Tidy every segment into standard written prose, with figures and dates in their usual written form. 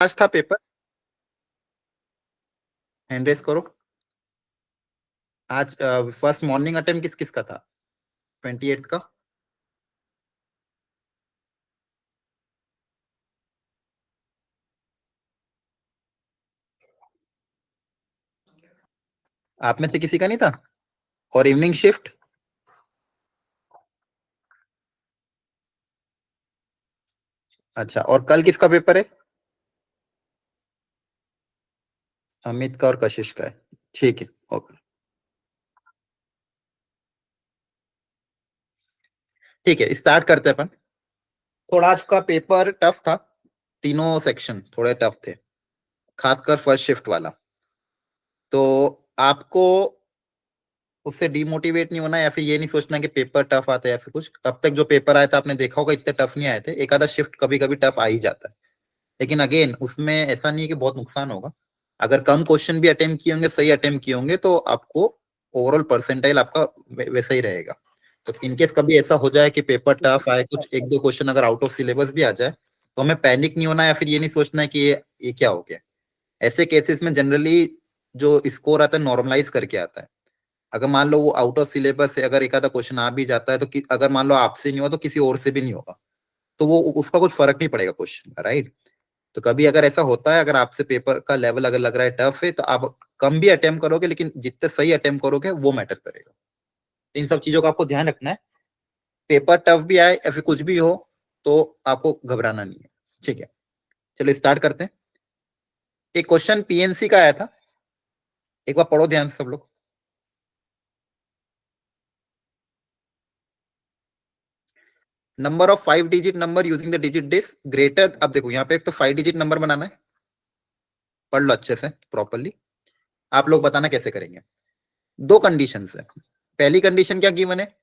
आज था paper, hand raise करो। आज फर्स्ट मॉर्निंग अटेम्प्ट किस किस का था? 28 का। आप में से किसी का नहीं था? और इवनिंग शिफ्ट? अच्छा, और कल किसका पेपर है? अमित का और कशिश का है। ठीक है, ओके। ठीक है, स्टार्ट करते हैं अपन। थोड़ा आज का पेपर टफ था, तीनों सेक्शन थोड़े टफ थे, खासकर फर्स्ट शिफ्ट वाला। तो आपको उससे डिमोटिवेट नहीं होना, या फिर ये नहीं सोचना कि पेपर टफ आता है या फिर कुछ। अब तक जो पेपर आया था आपने देखा होगा, इतने टफ नहीं आए थे। एक आधा शिफ्ट कभी कभी टफ आ ही जाता है, लेकिन अगेन उसमें ऐसा नहीं है कि बहुत नुकसान होगा। अगर कम क्वेश्चन भी अटेम्प्ट किए होंगे, सही अटेम्प्ट किए होंगे, तो आपको ओवरऑल परसेंटाइल आपका वैसा ही रहेगा। तो इनकेस कभी ऐसा हो जाए कि पेपर टफ आए, कुछ एक दो क्वेश्चन अगर आउट ऑफ सिलेबस भी आ जाए, तो हमें पैनिक नहीं होना, या फिर ये नहीं सोचना है कि ये क्या हो गया। ऐसे केसेस में जनरली जो स्कोर आता है नॉर्मलाइज करके आता है। अगर मान लो वो आउट ऑफ सिलेबस है, अगर एक आधा क्वेश्चन आ भी जाता है, तो अगर मान लो आपसे नहीं हुआ तो किसी और से भी नहीं होगा, तो वो उसका कुछ फर्क नहीं पड़ेगा क्वेश्चन का, राइट। तो कभी अगर ऐसा होता है, अगर आपसे पेपर का लेवल अगर लग रहा है टफ है, तो आप कम भी अटेम्प्ट करोगे, लेकिन जितने सही अटेम्प्ट करोगे वो मैटर करेगा। इन सब चीजों का आपको ध्यान रखना है। पेपर टफ भी आए या फिर कुछ भी हो, तो आपको घबराना नहीं है। ठीक है, चलो स्टार्ट करते हैं। एक क्वेश्चन पीएनसी का आया था, एक बार पढ़ो ध्यान से सब लोग। Number of 5 digit number using the digit disc greater. अब देखो यहाँ पे एक तो 5 डिजिट नंबर बनाना है, पढ़ लो अच्छे से प्रॉपरली। आप लोग बताना कैसे करेंगे। दो कंडीशन है। पहली कंडीशन क्या गिवन है?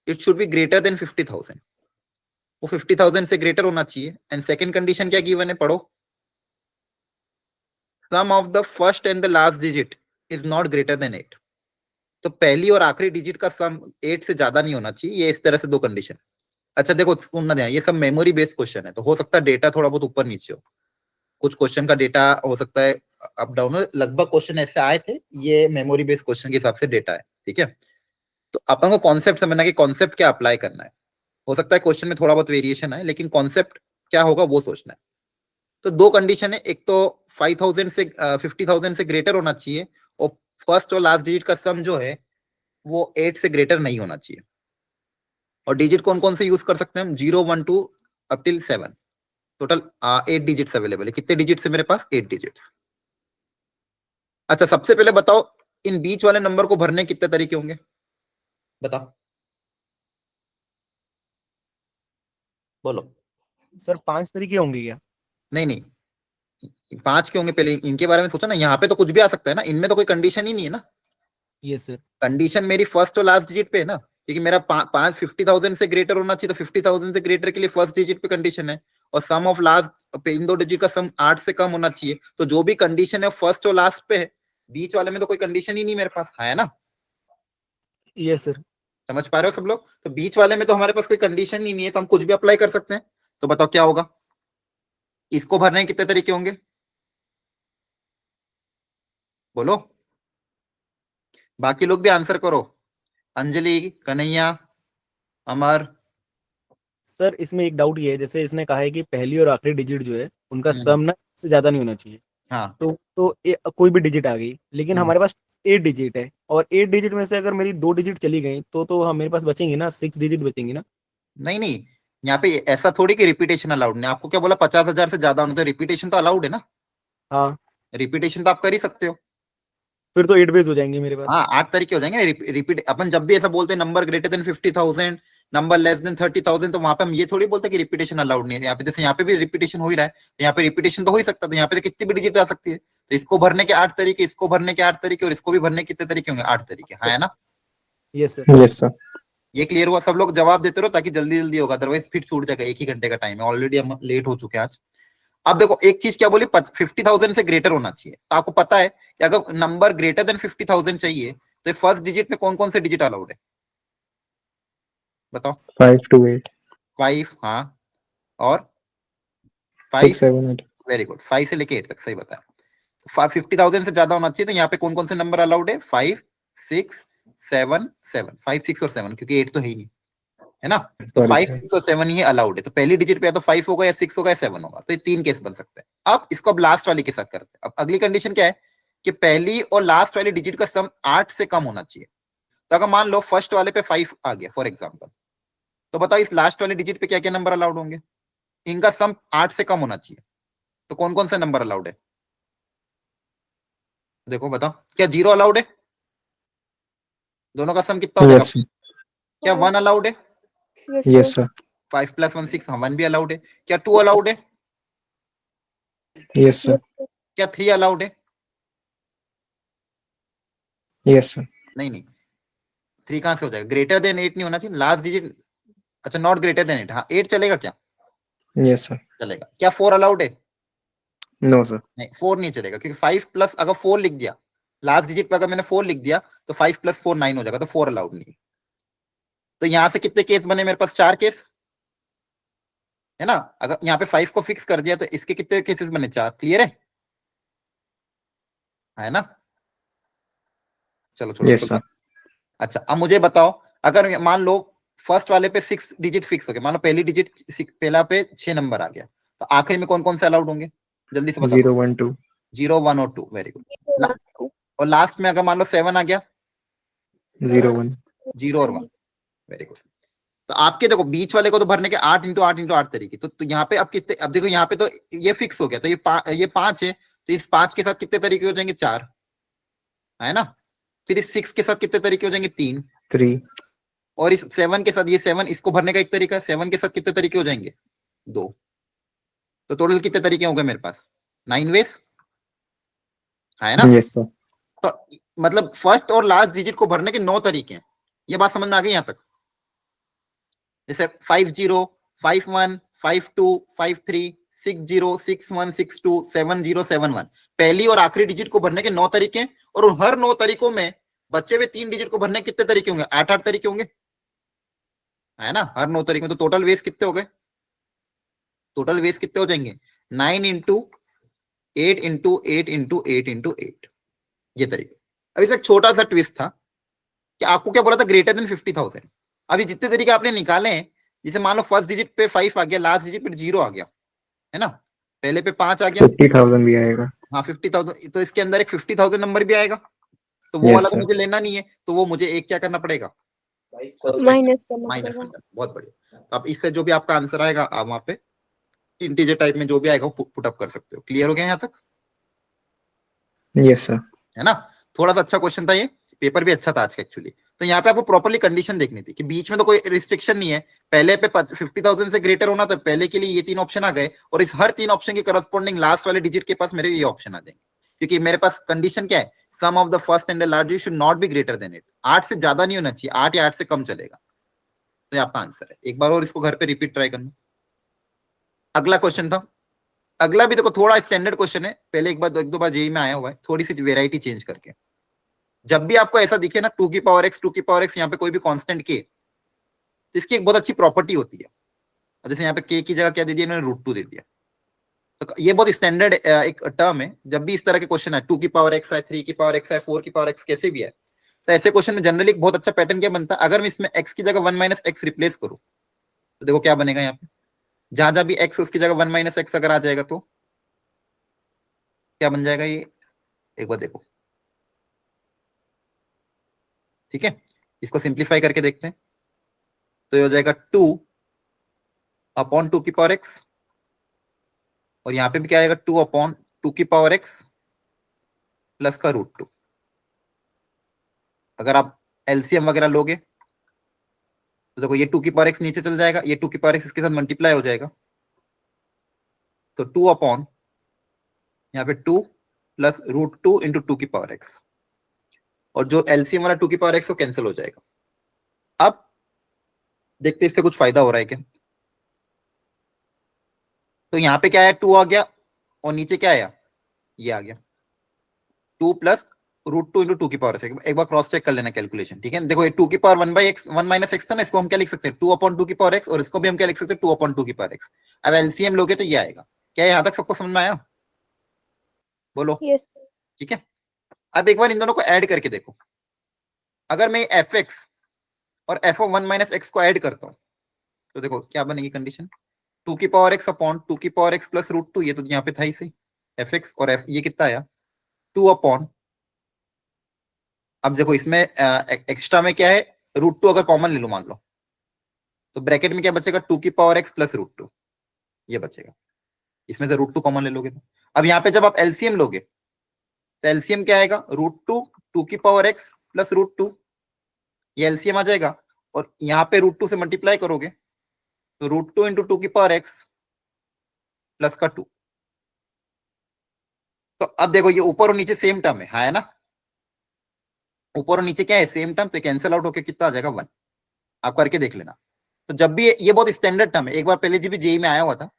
It should be greater than 50,000। वो 50,000 से ग्रेटर होना चाहिए। एंड सेकंड कंडीशन क्या गिवन है, पढ़ो। Sum of the first and the last digit is not greater than 8। तो पहली और आखिरी डिजिट का सम 8 से ज्यादा नहीं होना चाहिए। ये इस तरह से दो कंडीशन। अच्छा देखो, सुनना ध्यान, ये सब मेमोरी बेस्ड क्वेश्चन है, तो हो सकता है डेटा थोड़ा बहुत ऊपर नीचे हो। कुछ क्वेश्चन का डेटा हो सकता है अप डाउन हो। लगभग क्वेश्चन ऐसे आए थे, ये मेमोरी बेस्ड क्वेश्चन के हिसाब से डेटा है, ठीक है। तो अपन को कॉन्सेप्ट समझना कि कॉन्सेप्ट क्या अप्लाई करना है। हो सकता है क्वेश्चन में थोड़ा बहुत वेरिएशन आए, लेकिन कॉन्सेप्ट क्या होगा वो सोचना है। तो दो कंडीशन है, एक तो 5,000 से 50,000 से ग्रेटर होना चाहिए, और फर्स्ट और लास्ट डिजिट का सम जो है वो 8 से ग्रेटर नहीं होना चाहिए। और डिजिट कौन कौन से यूज कर सकते हैं हम? 0 1 2 up till 7। Total 8 digits available है। कितने डिजिट्स है मेरे पास? 8 डिजिट्स। अच्छा, सबसे पहले बताओ, इन बीच वाले नंबर को भरने कितने तरीके होंगे, बताओ, बोलो। सर 5 तरीके होंगे क्या? नहीं नहीं, 5 के होंगे, पहले इनके बारे में सोचो ना। यहाँ पे तो कुछ भी आ सकता है ना, इनमें तो कोई कंडीशन ही नहीं है ना। Yes sir. कंडीशन मेरी फर्स्ट और लास्ट डिजिट पे है ना, क्योंकि मेरा 50,000 से ग्रेटर होना चाहिए, तो 50,000 से ग्रेटर के लिए फर्स्ट डिजिट पे कंडीशन है। और सम ऑफ लास्ट पे इन दो डिजिट का सम 8 से कम होना चाहिए। तो जो भी कंडीशन है फर्स्ट और लास्ट पे है, बीच वाले में तो कोई कंडीशन ही नहीं मेरे पास है ना। Yes sir. समझ पा रहे हो सब लोग? तो बीच वाले में तो हमारे पास कोई कंडीशन ही नहीं है, तो हम कुछ भी अप्लाई कर सकते हैं। तो बताओ क्या होगा। इसको भरने के कितने तरीके होंगे, बोलो। बाकी लोग भी आंसर करो। अंजलि, कन्हैया, अमर। सर इसमें एक डाउट ये है, जैसे इसने कहा है कि पहली और आखिरी डिजिट जो है उनका हम्म, सम ना से ज्यादा नहीं होना चाहिए। हाँ। कोई भी डिजिट आ गई, लेकिन हम्म, हमारे पास 8 डिजिट है, और 8 डिजिट में से अगर मेरी 2 डिजिट चली गई तो हम मेरे पास बचेंगे ना, 6 डिजिट बचेंगे ना। नहीं नहीं, यहाँ पे ऐसा थोड़ी कि रिपीटेशन अलाउड नहीं। आपको क्या बोला? 50,000 से ज्यादा होना, तो रिपीटेशन तो अलाउड है ना। हाँ। रिपीटेशन तो आप कर ही सकते हो। फिर तो 8 वेज हो जाएंगे मेरे पास। हाँ, 8 तरीके हो जाएंगे। रिपीट अपन जब भी ऐसा बोलते हैं number greater than 50,000, number less than 30,000, तो वहां पे हम ये थोड़ी बोलते कि रिपीटेशन अलाउड नहीं है। यहाँ पे जैसे यहाँ पे भी रिपीटेशन हो ही रहा है, तो यहाँ पे रिपीटेशन तो हो ही सकता है। तो यहाँ पे तो कितनी भी डिजिट आ सकती है। तो इसको भरने के 8 तरीके, इसको भरने के 8 तरीके, और इसको भी भरने के कितने तरीके होंगे? 8 तरीके, हाँ, है ना। Yes sir. Yes sir. ये क्लियर हुआ? सब लोग जवाब देते रहो ताकि जल्दी जल्दी होगा, अदरवाइज फिर छूट जाएगा। एक ही घंटे का टाइम है, ऑलरेडी हम लेट हो चुके हैं आज। अब देखो, एक चीज क्या बोली, 50,000 से ग्रेटर होना चाहिए। तो आपको पता है कि अगर नंबर ग्रेटर देन 50,000 चाहिए, तो फर्स्ट डिजिट में कौन कौन से डिजिट अलाउड है, बताओ। 5 to 8, 5, हाँ, और 5, 6, 7, 8, वेरी गुड, 5 से लेके 8 तक, सही बताया। 50,000 से ज्यादा होना चाहिए, तो यहाँ पे कौन कौन से नंबर अलाउड है? 5, 6, 7, 7, 5, 6 और 7, क्योंकि 8 तो है ही नहीं, है ना। तो सॉरी 5, सर। 6 और 7 ही अलाउड है। तो पहली डिजिट पे या तो 5 होगा या 6 होगा या 7 होगा, तो ये 3 केस बन सकते हैं। अब इसको अब लास्ट वाली के साथ करते हैं। अब अगली कंडीशन क्या है कि पहली और लास्ट वाली डिजिट का सम 8 से कम होना चाहिए। तो अगर मान लो फर्स्ट वाले पे 5 आ गया फॉर एग्जाम्पल, तो बताओ इस लास्ट वाले डिजिट पे क्या क्या नंबर अलाउड होंगे? इनका सम 8 से कम होना चाहिए। तो कौन कौन से नंबर अलाउड है? देखो बताओ, क्या 0 अलाउड है? दोनों का सम कितना हो जाएगा? यस क्या 1 अलाउड है? यस सर 5 + 1 6, 1 भी अलाउड है। क्या 2 अलाउड है? यस सर क्या 3 अलाउड है? यस सर नहीं नहीं, 3 कहां से हो जाएगा? ग्रेटर देन 8 नहीं होना चाहिए लास्ट डिजिट। अच्छा, नॉट ग्रेटर देन 8, हाँ 8 चलेगा क्या? यस सर चलेगा। क्या 4 अलाउड है? नो सर नहीं, 4 नहीं चलेगा, क्योंकि 5 प्लस अगर 4 लिख दिया लास्ट डिजिट पे, अगर मैंने 4 लिख दिया तो 5 + 4 9 हो जाएगा, तो 4 अलाउड नहीं है। तो यहां से कितने केस बने मेरे पास? 4 केस, है ना। अगर यहाँ पे 5 को फिक्स कर दिया तो इसके कितने केसेस बने? 4। क्लियर है ना। चलो छोड़ो यस सुना। सर अच्छा, अब मुझे बताओ, अगर मान लो फर्स्ट वाले पे 6 डिजिट फिक्स हो गया, मान लो पहली डिजिट पहला पे 6 नंबर आ गया, तो आखिरी में कौन कौन से अलाउड होंगे? जल्दी से बता दो। 0 1 2 0, 1 और 2, वेरी गुड। और लास्ट में अगर मान लो 7 आ गया, 0 1 0 और 1, वेरी गुड। तो आपके देखो बीच वाले को तो भरने के 8 × 8 × 8 तरीके। तो यहाँ पे अब कितने? अब देखो यहाँ पे तो ये फिक्स हो गया, तो ये 5 है, तो इस 5 के साथ कितने तरीके हो जाएंगे? 4, है ना। फिर इस 6 के साथ कितने तरीके हो जाएंगे? 3। 3 और इस 7 के साथ, ये 7 इसको भरने का एक तरीका है, 7 के साथ कितने तरीके हो जाएंगे? 2। तो टोटल कितने तरीके हो गए मेरे पास? 9 वेज, है ना। यस सर तो मतलब फर्स्ट और लास्ट डिजिट को भरने के 9 तरीके हैं। ये बात समझ में आ गई यहाँ तक? जैसे 50, 51, 52, 53, 60, 61, 62, 70, 71, पहली और आखिरी डिजिट को भरने के 9 तरीके हैं। और हर 9 तरीकों में बचे हुए 3 डिजिट को भरने के कितने तरीके होंगे? 8-8 तरीके होंगे, है ना। हर 9 तरीके में तो टोटल वेज कितने हो गए? टोटल वेज कितने हो जाएंगे? 9 × 8 × 8 × 8 × 8, ये तरीके। अब इसमें एक छोटा सा ट्विस्ट था कि आपको क्या बोला था? Greater than 50,000। अभी जितने तरीके आपने निकाले हैं, जैसे मान लो फर्स्ट डिजिट पे 5 आ गया, लास्ट डिजिट पे 0 आ गया, है ना। पहले पे 5 आ गया, 50,000 भी आएगा। हाँ 50,000, तो इसके अंदर एक 50,000 नंबर भी आएगा। तो वो यस वाला तो सर मुझे लेना नहीं है, तो वो मुझे एक क्या करना पड़ेगा? माइनस करना माइनस पड़ेगा। करना। बहुत बढ़िया। तो अब इससे जो भी आपका आंसर आएगा, आप वहां पे इंटीजर टाइप में जो भी आएगा वो पुट अप कर सकते हो। क्लियर हो गया यहाँ तक? यस सर है ना। थोड़ा सा अच्छा क्वेश्चन था ये, पेपर भी अच्छा था आज का एक्चुअली। तो यहाँ पे आपको प्रॉपर्ली कंडीशन देखनी थी कि बीच में तो कोई रिस्ट्रिक्शन नहीं है। पहले पे 50,000 से ग्रेटर होना, तो पहले के लिए ये 3 ऑप्शन आ गए, और इस हर 3 ऑप्शन के करस्पॉन्डिंग लास्ट वाले डिजिट के पास मेरे ये ऑप्शन आ जाएंगे, क्योंकि मेरे पास कंडीशन क्या है? Sum of the first and the last digit should not be greater than 8। 8 से ज्यादा नहीं होना चाहिए, 8 या 8 से कम चलेगा। तो ये आपका आंसर है। एक बार और इसको घर पे रिपीट ट्राई करना। अगला क्वेश्चन था, अगला भी देखो थोड़ा स्टैंडर्ड क्वेश्चन है, पहले एक दो बार जेई में आया हुआ है, थोड़ी सी वेराइटी चेंज करके। जब भी आपको ऐसा दिखे ना 2 की पावर x 2 की पावर x, यहाँ पे कोई भी कांस्टेंट के, तो इसकी एक बहुत अच्छी प्रॉपर्टी होती है। जैसे यहाँ पे k की जगह क्या दे दिया इन्होंने? √2 दे दिया। तो ये बहुत स्टैंडर्ड एक टर्म है। जब भी इस तरह के क्वेश्चन है, 2 की पावर x है, 3 की पावर x है, 4 की पावर x कैसे भी है, तो ऐसे क्वेश्चन में जनरली एक बहुत अच्छा पैटर्न क्या बनता है? अगर मैं इसमें x की जगह 1 - x रिप्लेस करूं, तो देखो क्या बनेगा यहाँ पे। जहां जहां भी x उसकी जगह 1 - x अगर आ जाएगा, तो क्या बन जाएगा ये? एक बार देखो, ठीक है। इसको सिंप्लीफाई करके देखते हैं, तो ये हो जाएगा 2/2 की पावर x, और यहाँ पे भी क्या आएगा? 2/2 की पावर x प्लस का √2। अगर आप एलसीएम वगैरह लोगे तो देखो ये 2 की पावर x नीचे चल जाएगा, ये 2 की पावर x इसके साथ मल्टीप्लाई हो जाएगा, तो 2/, यहाँ पे 2 प्लस √2 × 2 की पावर x, और जो एलसीएम वाला 2 की पावर x वो कैंसिल हो जाएगा। अब देखते इससे कुछ फायदा हो रहा है क्या। तो यहाँ पे क्या आया? 2 आ गया, और नीचे क्या आया? ये आ गया 2 प्लस √2 × 2 की पावर x। एक बार क्रॉस चेक कर लेना कैलकुलेशन, ठीक है। देखो ये 2 की पावर 1/x था ना, इसको हम क्या लिख सकते हैं? 2/2 की पावर x, और इसको भी हम क्या लिख सकते हैं? 2/2 की पावर x। अब एलसीएम लोगे तो ये आएगा, क्या यहाँ तक सबको समझ में आया? बोलो। Yes. ठीक है, अब एक बार इन दोनों को ऐड करके देखो। अगर मैं एफ एक्स और एफ ऑफ 1 माइनस एक्स को ऐड करता हूँ तो देखो क्या बनेगी कंडीशन, 2 की पावर एक्स अपॉन 2 की पावर एक्स प्लस रूट 2, ये तो यहाँ पे था ही सही, एफ एक्स और एफ, ये कितना आया 2 अपॉन, अब देखो इसमें एक्स्ट्रा में क्या है, रूट 2 अगर कॉमन ले लो मान लो तो ब्रैकेट में क्या बचेगा, 2 की पावर एक्स प्लस रूट 2, ये बचेगा, इसमें से रूट 2 कॉमन ले लोगे तो। अब यहाँ पे जब आप एलसीएम लोगे तो एलसीएम क्या आएगा, रूट 2 2 की पावर एक्स प्लस रूट 2, ये एलसीएम आ जाएगा, और यहाँ पे रूट 2 से मल्टीप्लाई करोगे तो रूट 2 इंटू 2 की पावर एक्स प्लस का 2। तो अब देखो ये ऊपर और नीचे सेम टर्म है ना, ऊपर और नीचे क्या है सेम टर्म, तो कैंसिल आउट होकर कितना आ जाएगा 1, आप करके देख लेना। तो जब भी ये बहुत स्टैंडर्ड टर्म है, एक बार पहले जी भी जेई में आया हुआ था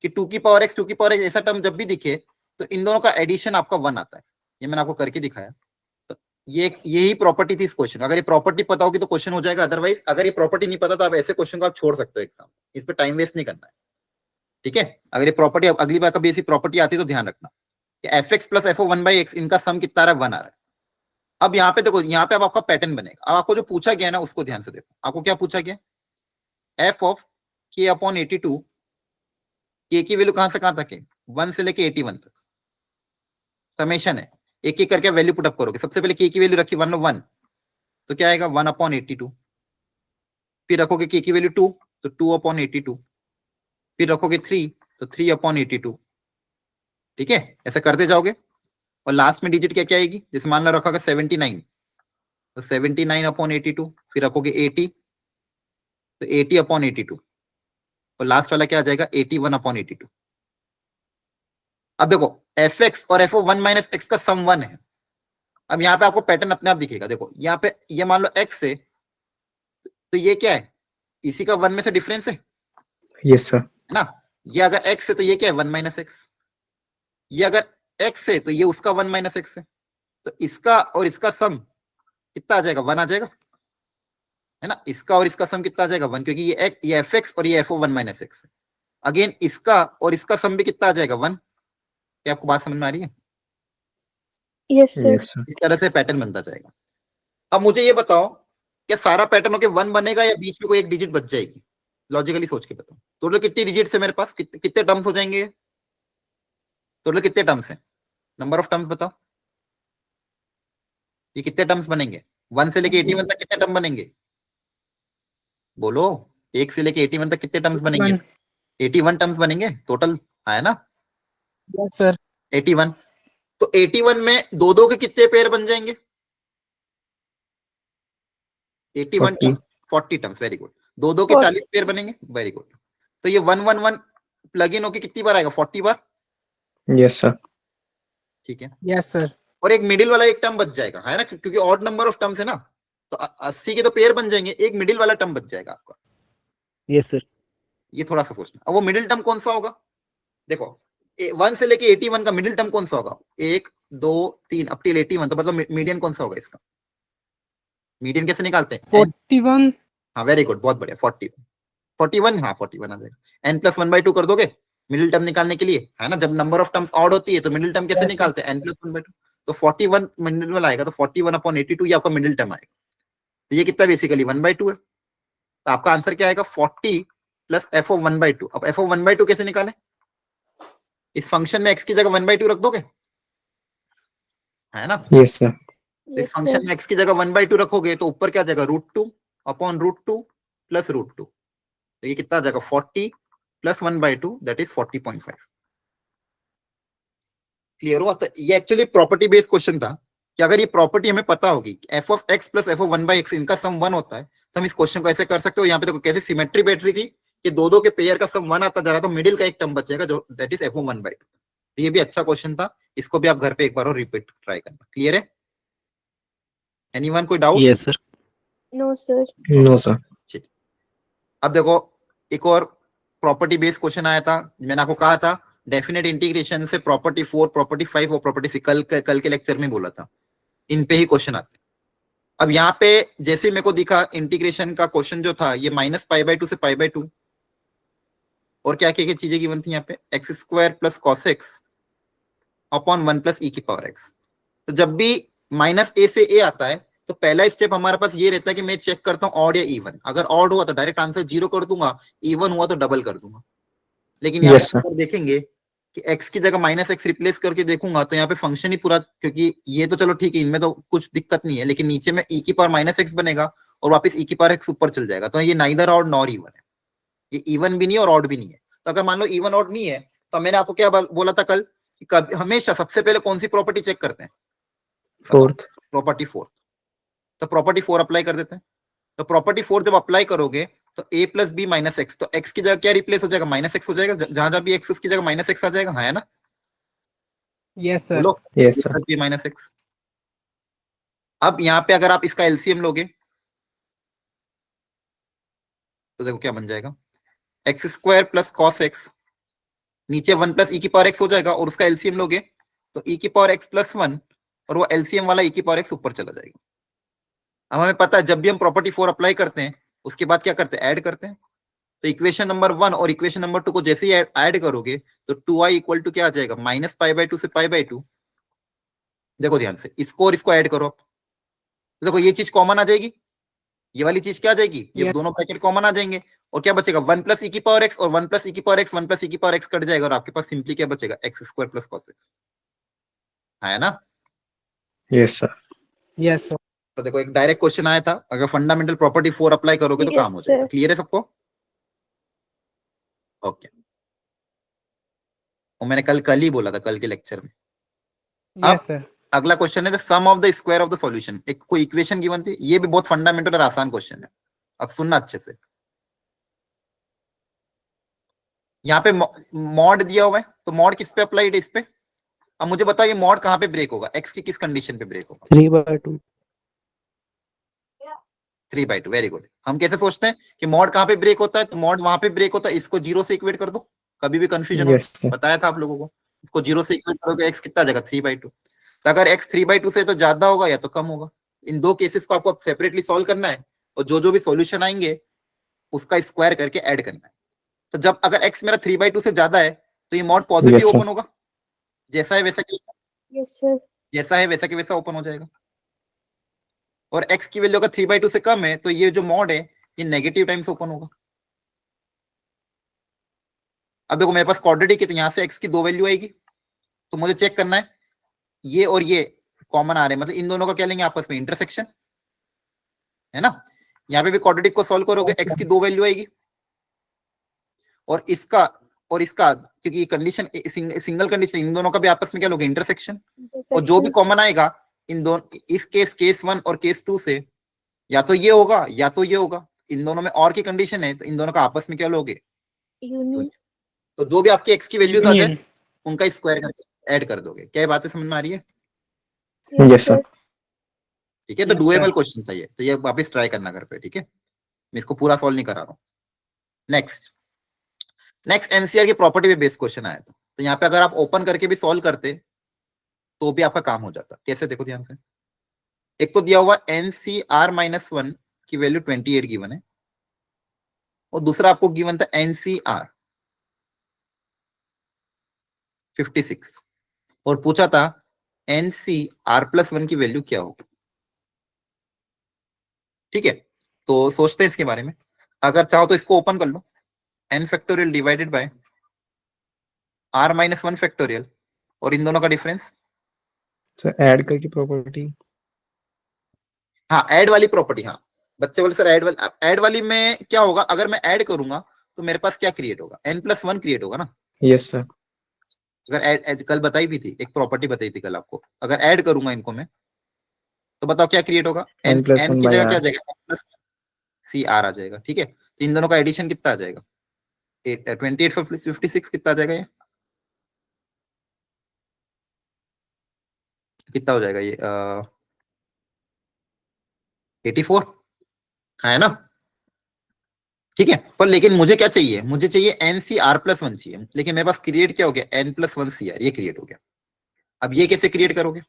कि 2 की पावर एक्स 2 की पावर एक्स ऐसा टर्म जब भी दिखे तो इन दोनों का एडिशन आपका 1 आता है, ये मैंने आपको करके दिखाया। तो ये यही प्रॉपर्टी थी इस क्वेश्चन, अगर ये प्रॉपर्टी पता होगी तो क्वेश्चन हो जाएगा, अदरवाइज अगर ये प्रॉपर्टी नहीं पता तो आप ऐसे क्वेश्चन को आप छोड़ सकते हो एग्जाम, इस पर टाइम वेस्ट नहीं करना है। ठीक है, अगर ये प्रॉपर्टी अगली बार कभी ऐसी प्रॉपर्टी आती है तो ध्यान रखना कि F x plus F O 1 by X इनका सम कितना आ रहा है, 1 आ रहा है। अब यहाँ पे देखो, यहाँ पे अब आपका पैटर्न बनेगा, अब आपको जो पूछा गया है ना उसको ध्यान से देखो, आपको क्या पूछा गया, एफ ऑफ के अपॉन 82, के की वैल्यू कहां से कहां तक है, 1 से लेके 81 तक, समेशन है, एक एक करके वैल्यू पुटअप करोगे। सबसे पहले के की वैल्यू रखी 1 तो क्या आएगा 1 अपॉन 82, फिर रखोगे के की वैल्यू 2 तो 2 अपॉन 82, फिर रखोगे 3 तो 3 अपॉन 82। ठीक है, ऐसा करते जाओगे और लास्ट में डिजिट क्या क्या आएगी, जैसे मान लो रखा 79 तो 79 अपॉन 82, फिर रखोगे 80 तो 80 अपॉन 82, और लास्ट वाला क्या आ जाएगा 81 अपॉन 82। अब देखो एफ एक्स और एफ ओ 1 माइनस एक्स का सम 1 है। अब यहाँ पे आपको पैटर्न अपने आप दिखेगा, देखो यहाँ पे ये मान लो एक्स है तो ये क्या है, इसी का 1 में से डिफरेंस है यस सर। है ना, ये अगर एक्स है तो ये क्या है 1 माइनस एक्स, ये अगर एक्स है तो ये उसका 1 माइनस एक्स है, तो इसका और इसका सम कितना आ जाएगा 1 आ जाएगा है ना, इसका और इसका सम कितना आ जाएगा 1, क्योंकि ये एफ एक्स और ये एफ ओ 1 माइनस एक्स है। अगेन इसका और इसका सम भी कितना आ जाएगा 1। क्या आपको बात समझ में आ रही है? Yes, sir. इस तरह से पैटर्न बनता जाएगा। अब मुझे ये बताओ क्या सारा पैटर्न होके 1 बनेगा या बीच में कोई एक डिजिट बच जाएगी, लॉजिकली सोच के बताओ। टोटल कितनी डिजिट्स है मेरे पास, कितने टर्म्स हो जाएंगे, टोटल कितने टर्म्स हैं, नंबर ऑफ टर्म्स बताओ, ये कितने टर्म्स बनेंगे, 1 से लेके 81 तक कितने टर्म बनेंगे, बोलो 1 से लेके 81 तक कितने टर्म्स बनेंगे, 81 टर्म्स बनेंगे टोटल, है ना? Yes sir. 81, तो 81 में दो दो के कितने पेयर बन जाएंगे, 81 टर्म्स 40 टर्म्स, वेरी गुड, दो दो के 40 पेयर बनेंगे, वेरी गुड। तो ये 111 प्लग इन होके कितनी बार आएगा, 40 बार। Yes sir. ठीक है, यस सर। और एक मिडिल वाला एक टर्म बच जाएगा है ना, क्योंकि ऑड नंबर ऑफ टर्म्स है ना, तो 80 के तो पेयर बन जाएंगे, एक मिडिल वाला टर्म बच जाएगा आपका। Yes sir. ये थोड़ा सा सोचना, अब वो मिडिल टर्म कौन सा होगा, देखो 1 से लेके 81 का मिडिल टर्म कौन सा होगा, 1 2 3 अप टिल 81, तो मतलब मीडियन कौन सा होगा इसका, मीडियन कैसे निकालते हैं 41। हाँ वेरी गुड, बहुत बढ़िया, 41 हाँ 41 आ जाएगा, n प्लस 1/2 कर दोगे मिडिल टर्म निकालने के लिए, है ना, जब नंबर ऑफ टर्म्स ऑड होती है तो मिडिल टर्म कैसे निकालते हैं, n प्लस 1/2, तो 41 मिडिल वाला आएगा, तो 41 अपॉन 82 ये आपका मिडिल टर्म आएगा, तो ये कितना बेसिकली 1/2 है, तो आपका आंसर क्या आएगा 40 प्लस एफ ओ 1/2। अब एफ ओ 1/2 कैसे निकालें, इस फंक्शन में x की जगह 1/2 रख दोगे, है ना? Yes sir. इस फंक्शन में x की जगह 1/2 रखोगे तो ऊपर क्या जाएगा √2 अपॉन √2 प्लस √2, तो ये कितना आ जाएगा 40 प्लस 1/2 दैट इज 40.5। क्लियर हुआ? तो ये एक्चुअली प्रॉपर्टी बेस्ड क्वेश्चन था कि अगर ये प्रॉपर्टी हमें पता होगी F of x plus F of 1/x इनका सम 1 होता है तो हम इस क्वेश्चन को ऐसे कर सकते हो। यहाँ पे देखो कैसे सिमेट्री बैठ रही थी कि दो दो के पेयर का सम 1 आता जा रहा, तो मिडिल का एक टर्म बचेगा जो दैट इज एफ ऑफ 1/2। तो ये भी अच्छा क्वेश्चन था, इसको भी आप घर पे एक बार और रिपीट ट्राई करना। क्लियर है? एनीवन कोई doubt? Yes sir. No, sir. No sir. ठीक, अब देखो एक और प्रॉपर्टी बेस्ड क्वेश्चन आया था, मैंने आपको कहा था डेफिनेट इंटीग्रेशन से प्रॉपर्टी 4 प्रॉपर्टी 5 और प्रॉपर्टी 6 कल के लेक्चर में बोला था, इन पे ही क्वेश्चन आते। अब यहाँ पे जैसे मेरे को दिखा इंटीग्रेशन का क्वेश्चन जो था ये -π/2 से π/2, और क्या क्या चीजें गिवन थी यहाँ पे, x square plus cos x upon 1 plus e की पावर एक्स। तो जब भी माइनस ए से ए आता है तो पहला स्टेप हमारे पास ये रहता है कि मैं चेक करता हूँ ऑड या इवन। अगर ऑड हुआ तो डायरेक्ट आंसर 0 कर दूंगा, इवन हुआ तो डबल कर दूंगा। लेकिन यहाँ पे यस सर। अगर देखेंगे कि x की जगह माइनस एक्स रिप्लेस करके देखूंगा तो यहाँ पे फंक्शन ही पूरा, क्योंकि ये तो चलो ठीक है, इनमें तो कुछ दिक्कत नहीं है, लेकिन नीचे में e की पावर माइनस एक्स बनेगा और वापस e की पावर x ऊपर चल जाएगा। तो ये नाइदर ऑड नॉर इवन है, ये इवन भी नहीं है और ऑड भी नहीं है। तो अगर मान लो इवन ऑड नहीं है तो मैंने आपको क्या बोला था कल कि हमेशा सबसे पहले कौन सी प्रॉपर्टी चेक करते हैं, फोर्थ। प्रॉपर्टी 4। तो प्रॉपर्टी 4 अप्लाई कर देते हैं। तो प्रॉपर्टी 4 जब अप्लाई करोगे तो a plus B minus X, तो x की जगह क्या रिप्लेस हो जाएगा, माइनस एक्स हो जाएगा, जहां जहां भी x उसकी जगह माइनस एक्स आ जाएगा, हाँ है ना। Yes sir. बोलो yes a sir. Plus B minus x. अब यहाँ पे अगर आप इसका एलसीएम लोगे तो देखो क्या बन जाएगा, x square plus cos x, नीचे 1 प्लस ई की पावर एक्स हो जाएगा, और उसका एलसीएम लोगे तो ई की पावर एक्स प्लस 1, और वो एलसीएम वाला ई की पावर एक्स ऊपर चला जाएगा। अब हमें पता है जब भी हम प्रॉपर्टी 4 अप्लाई करते हैं उसके बाद क्या करते हैं, ऐड करते हैं। तो इक्वेशन नंबर 1 और इक्वेशन नंबर 2 को जैसे ही ऐड करोगे तो 2i इक्वल टू क्या आ जाएगा, माइनस पाई बाई 2 से पाई बाई 2। देखो ध्यान से, इसको और इसको ऐड करो आप, देखो ये चीज कॉमन आ जाएगी, ये वाली चीज क्या आ जाएगी, ये Yes. दोनों ब्रैकेट कॉमन आ जाएंगे, और क्या बचेगा, 1 प्लस ई की पावर एक्स, और 1 प्लस ई की पावर एक्स 1 प्लस ई की पावर एक्स कट जाएगा, और आपके पास सिंपली क्या बचेगा, x square plus cos x, है ना। Yes sir. Yes sir. तो देखो एक डायरेक्ट क्वेश्चन आया था, अगर फंडामेंटल प्रॉपर्टी 4 अप्लाई करोगे तो Yes, काम हो जाएगा। sir. क्लियर है सबको, ओके। और मैंने कल ही बोला था, कल के लेक्चर में। Yes sir. अगला क्वेश्चन है the sum of the square of the solution. एक कोई इक्वेशन गिवन थी, ये भी बहुत फंडामेंटल और आसान क्वेश्चन है, अब सुनना अच्छे से। यहाँ पे मॉड दिया हुआ है, तो मॉड किस पे अप्लाइड है, इस पे। अब मुझे बताओ ये मॉड कहाँ पे ब्रेक होगा, एक्स की किस कंडीशन पे ब्रेक होगा, 3/2। 3/2। Very good. हम कैसे सोचते हैं कि मॉड कहाँ पे ब्रेक होता है, तो मॉड वहां पे ब्रेक होता है, इसको 0 से इक्वेट कर दो, कभी भी कंफ्यूजन हो, यस सर। बताया था आप लोगों को, इसको 0 से इक्वेट करोगे एक्स कितना आ जाएगा, 3/2। तो अगर एक्स 3/2 से तो ज्यादा होगा या तो कम होगा, इन दो केसेस को आपको सेपरेटली सॉल्व करना है, और जो भी सॉल्यूशन आएंगे उसका स्क्वायर करके ऐड करना है। तो जब अगर एक्स मेरा 3/2 से ज्यादा है तो ये mod positive Yes, sir. Open होगा, जैसा है वैसा Yes, sir. जैसा है वैसा के वैसा ओपन हो जाएगा। और x की वैल्यू अगर 3/2 से कम है तो ये जो मॉड है ये नेगेटिव टाइम्स ओपन होगा। अब देखो मेरे पास क्वाड्रेटिक है, तो यहां से x की 2 वैल्यू आएगी, तो मुझे चेक करना है ये और ये कॉमन आ रहे हैं, मतलब इन दोनों का क्या लेंगे आपस में, इंटरसेक्शन, है ना। यहाँ पे भी क्वाड्रेटिक को सॉल्व करोगे x की 2 वैल्यू आएगी, और इसका क्योंकि कंडीशन सिंगल कंडीशन, इन दोनों का भी आपस में क्या लोगे, इंटरसेक्शन। और जो भी कॉमन आएगा इन दोनों, इस केस 1 और केस 2 से या तो ये होगा या तो ये होगा, इन दोनों में और की कंडीशन है, तो इन दोनों का आपस में क्या लोगे, Union. तो जो भी आपकी x की वैल्यूज आ जाए Union. उनका स्क्वायर करके ऐड कर दोगे। क्या ये बातें समझ में आ रही है, Yes, sir. ठीक है। तो Yes, डुएबल sir. क्वेश्चन था ये, तो ये वापस ट्राई करना घर पे, ठीक है। मैं इसको पूरा सॉल्व नहीं करा रहा हूँ। नेक्स्ट एनसीआर की प्रॉपर्टी पे बेस्ड क्वेश्चन आया था, तो यहाँ पे अगर आप ओपन करके भी सॉल्व करते तो भी आपका काम हो जाता। कैसे, देखो ध्यान से। एक तो दिया हुआ NCR-1 की वैल्यू 28 गिवन है, और दूसरा आपको गिवन था NCR 56, और पूछा था NCR+1 की वैल्यू क्या होगी। ठीक है, तो सोचते हैं इसके बारे में। अगर चाहो तो इसको ओपन कर लो, n factorial divided by R-1 factorial, और इन दोनों का डिफरेंस। सर ऐड करके प्रॉपर्टी। हाँ, ऐड वाली प्रॉपर्टी, हाँ बच्चे बोले सर ऐड वाली में क्या होगा, अगर मैं ऐड करूंगा तो मेरे पास क्या क्रिएट होगा, n+1 क्रिएट होगा ना। Yes sir. अगर ऐड कल बताई भी थी, एक प्रॉपर्टी बताई थी कल आपको, अगर ऐड करूंगा इनको मैं तो बताओ क्या क्रिएट होगा, n n+1 की by जगह क्या आ r। जाएगा, CR आ जाएगा। ठीक है, तो इन दोनों का एडिशन कितना आ जाएगा, 28 प्लस 56 कितना आ जाएगा, ये कितना हो जाएगा, ये 84, है ना। ठीक है, पर लेकिन मुझे क्या चाहिए, मुझे चाहिए NCR+1 चाहिए, लेकिन मेरे पास क्रिएट क्या हो गया, n+1 CR, ये क्रिएट हो गया। अब ये कैसे क्रिएट करोगे,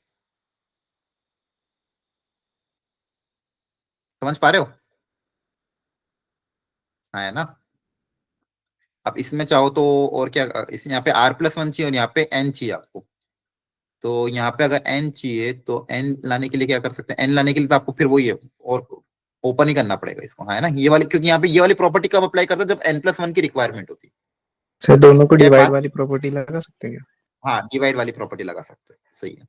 समझ पा रहे हो, है ना। अब इसमें चाहो तो और क्या, इस यहाँ पे r+1 चाहिए और यहाँ पे n चाहिए आपको। तो यहाँ पे अगर n चाहिए तो n लाने के लिए क्या कर सकते हैं, n लाने के लिए तो आपको फिर वही है और ओपन ही करना पड़ेगा इसको, है ना, ये वाली, क्योंकि यहाँ पे ये वाली प्रॉपर्टी कब अप्लाई करता है, जब n+1 की रिक्वायरमेंट होती है। सर दोनों को क्या डिवाइड बात? वाली प्रॉपर्टी लगा सकते हैं क्या? हाँ, डिवाइड वाली प्रॉपर्टी लगा सकते हैं, सही है।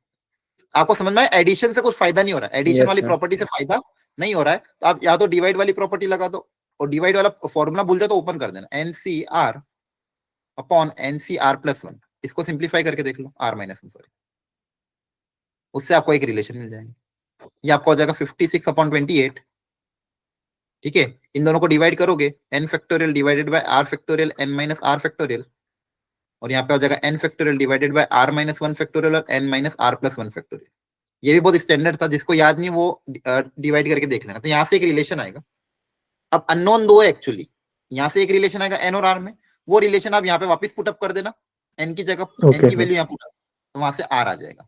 आपको समझ में आया, एडिशन से कुछ फायदा नहीं हो रहा है, एडिशन Yes, वाली sir. प्रॉपर्टी से फायदा नहीं हो रहा है, तो आप या तो डिवाइड वाली प्रॉपर्टी लगा दो, और डिवाइड वाला फॉर्मूला भूल जाओ तो ओपन कर देना, NCR अपॉन NCR+1, इसको सिंप्लीफाई करके देख लो, r-1 सॉरी, उससे आपको एक रिलेशन मिल जाएगा। ये आपको हो जाएगा 56/28, ठीक है। इन दोनों को डिवाइड करोगे, n factorial divided by r factorial n - r factorial, और यहाँ पे हो जाएगा n factorial divided by r-1 factorial और n - r+1 फैक्टोरियल। ये भी बहुत स्टैंडर्ड था, जिसको याद नहीं वो डिवाइड करके देख लेना। तो यहाँ से एक रिलेशन आएगा। अब अननोन दो है एक्चुअली, यहाँ से एक रिलेशन आएगा n और r में, वो रिलेशन आप यहाँ पे वापस पुटअप कर देना, n की जगह Okay, n की sir. वैल्यू यहाँ पुटअप, तो वहां से r आ जाएगा,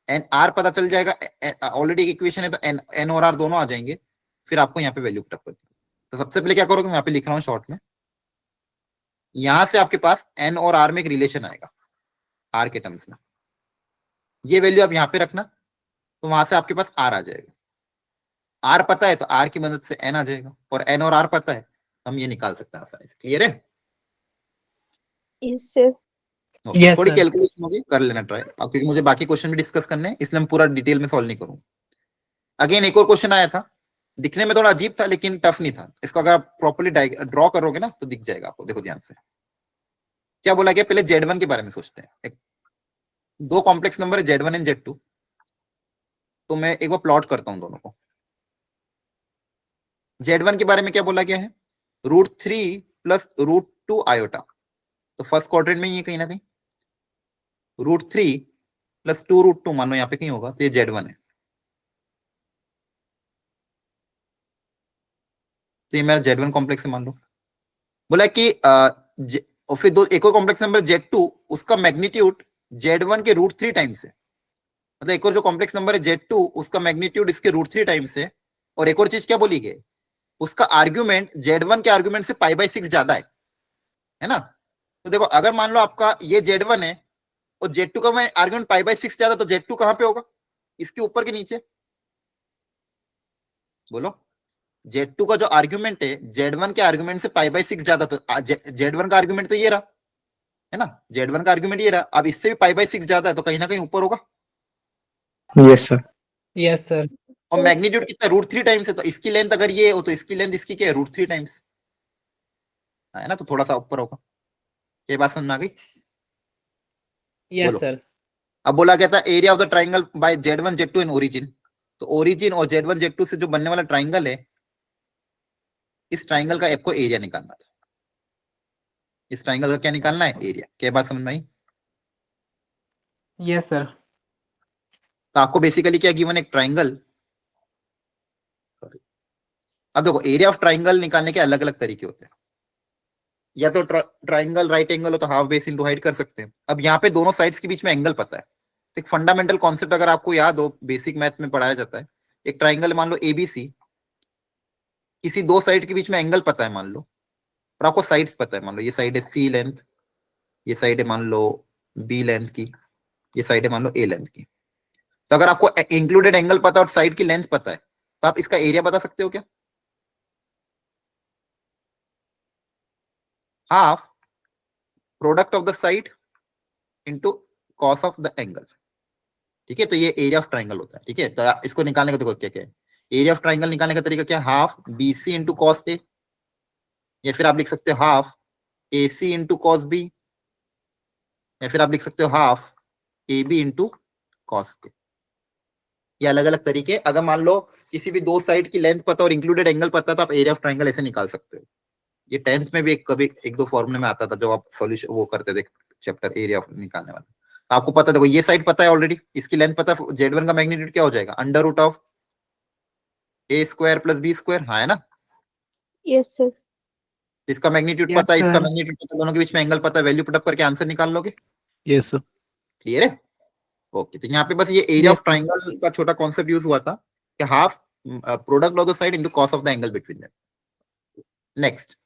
n r पता चल जाएगा, ऑलरेडी एक इक्वेशन है तो n और r दोनों आ जाएंगे, फिर आपको यहाँ पे वैल्यू पुटअप करनी। तो सबसे पहले क्या करोगे, मैं यहाँ पे लिख रहा हूँ शॉर्ट में, यहां से आपके पास n और r में एक रिलेशन आएगा r के टर्म्स में, ये वैल्यू आप यहाँ पे रखना, तो वहां से आपके पास r आ जाएगा। r पता है तो r की मदद से n आ जाएगा, और n और r पता है, हम ये निकाल सकते हैं आसानी से। क्लियर है? Yes, sir. Yes, थोड़ी sir. कैलकुलेशन होगी, कर लेना ट्राई, क्योंकि मुझे बाकी क्वेश्चन भी डिस्कस करने हैं, इसलिए हम पूरा डिटेल में सॉल्व नहीं करूंगा। अगेन एक और क्वेश्चन आया था, दिखने में थोड़ा अजीब था लेकिन टफ नहीं था, इसको अगर आप प्रॉपर्ली ड्रॉ करोगे ना तो दिख जाएगा आपको। देखो ध्यान से क्या बोला गया, पहले Z1 के बारे में सोचते हैं। दो कॉम्प्लेक्स नंबर है Z1 एंड Z2, तो मैं एक बार प्लॉट करता हूं दोनों को। Z1 के बारे में क्या बोला गया है, √3 + √2 आयोटा, तो फर्स्ट क्वाड्रेंट में ये कहीं ना कहीं √3 + 2 √2 मान लो यहाँ पे कहीं होगा, तो ये Z1 है, तो ये मेरा Z1 कॉम्प्लेक्स है मान लो। बोला कि और फिर दो एक और कॉम्प्लेक्स नंबर Z2, उसका मैग्नीट्यूड Z1 के √3 टाइम्स है, मतलब एक और जो कॉम्प्लेक्स नंबर है Z2, उसका मैग्नीट्यूड इसके √3 टाइम्स है। और एक और चीज क्या बोली गई, उसका आर्ग्यूमेंट Z1 के आर्ग्यूमेंट से π/6 ज्यादा है ना। तो देखो अगर मान लो आपका ये Z1 है और Z2 का आर्ग्यूमेंट π/6 ज्यादा, तो Z2 कहां पे होगा, इसके ऊपर के नीचे, बोलो। Z2 का जो आर्ग्यूमेंट है Z1 के आर्ग्यूमेंट से π/6 ज्यादा, तो Z1 का आर्ग्यूमेंट तो ये रहा है ना, Z1 का आर्ग्यूमेंट ये रहा, अब इससे भी π/6 ज्यादा है, तो कहीं ना कहीं ऊपर होगा। Yes, sir. Yes, sir. और मैग्नीट्यूड कितना, √3 टाइम्स है, तो इसकी लेंथ अगर ये हो तो इसकी लेंथ इसकी क्या है, √3 टाइम्स है ना, तो थोड़ा सा ऊपर होगा। ये बात समझ में आ गई? Yes, बोलो। sir. अब बोला गया था area of the triangle by Z1 Z2 in origin, तो ओरिजिन और Z1 Z2 से जो बनने वाला ट्राइंगल है, इस ट्राइंगल का आपको एरिया निकालना था। इस ट्राइंगल का क्या निकालना है, एरिया। क्या बात समझ में आई? Yes, sir. तो आपको बेसिकली क्या गिवन, एक ट्राइंगल। अब देखो एरिया ऑफ ट्राइंगल निकालने के अलग अलग तरीके होते हैं, या तो ट्राइंगल राइट एंगल हो तो हाफ बेस इनटू हाइट कर सकते हैं। अब यहाँ पे दोनों साइड्स के बीच में एंगल पता है, तो एक फंडामेंटल कॉन्सेप्ट अगर आपको याद हो, बेसिक मैथ में पढ़ाया जाता है, एक ट्राइंगल मान लो ABC, किसी दो साइड के बीच में एंगल पता है मान लो, और आपको साइड्स पता है, मान लो ये साइड है C लेंथ, ये साइड है मान लो B लेंथ की, ये साइड है मान लो A लेंथ की। तो अगर आपको इंक्लूडेड एंगल पता है और साइड की लेंथ पता है, तो आप इसका एरिया बता सकते हो क्या, half product of the side into cos of the angle. ठीक है, तो ये एरिया ऑफ ट्राइंगल होता है। ठीक है, तो इसको निकालने का देखो क्या क्या है, एरिया ऑफ ट्राइंगल निकालने का तरीका क्या है, half BC into cos A, या फिर आप लिख सकते हो half AC into cos B, या फिर आप लिख सकते हो half AB into cos A। ये अलग अलग तरीके। अगर मान लो किसी भी दो साइड की लेंथ पता और इंक्लूडेड एंगल पता, तो आप एरिया ऑफ ट्राइंगल ऐसे निकाल सकते हो। ये 10th में भी कभी एक दो फॉर्मूले में आता था, जब आप सॉल्यूशन वो करते थे चैप्टर एरिया ऑफ निकालने वाला। तो आपको पता, देखो ये साइड पता है ऑलरेडी, इसकी लेंथ पता है, Z1 का मैग्नीट्यूड क्या हो जाएगा, √A² + B², हाँ है ना। Yes, sir. इसका मैग्नीट्यूड Yes, पता है, इसका sir. मैग्नीट्यूड पता है, दोनों के बीच में एंगल पता है, वैल्यू पुटअप करके आंसर निकाल लोगे। Yes sir. क्लियर है? ओके, तो यहाँ पे बस ये एरिया Yes, ऑफ ट्राइंगल का छोटा कॉन्सेप्ट यूज हुआ था कि half product of the side into cos of the angle between them. Next,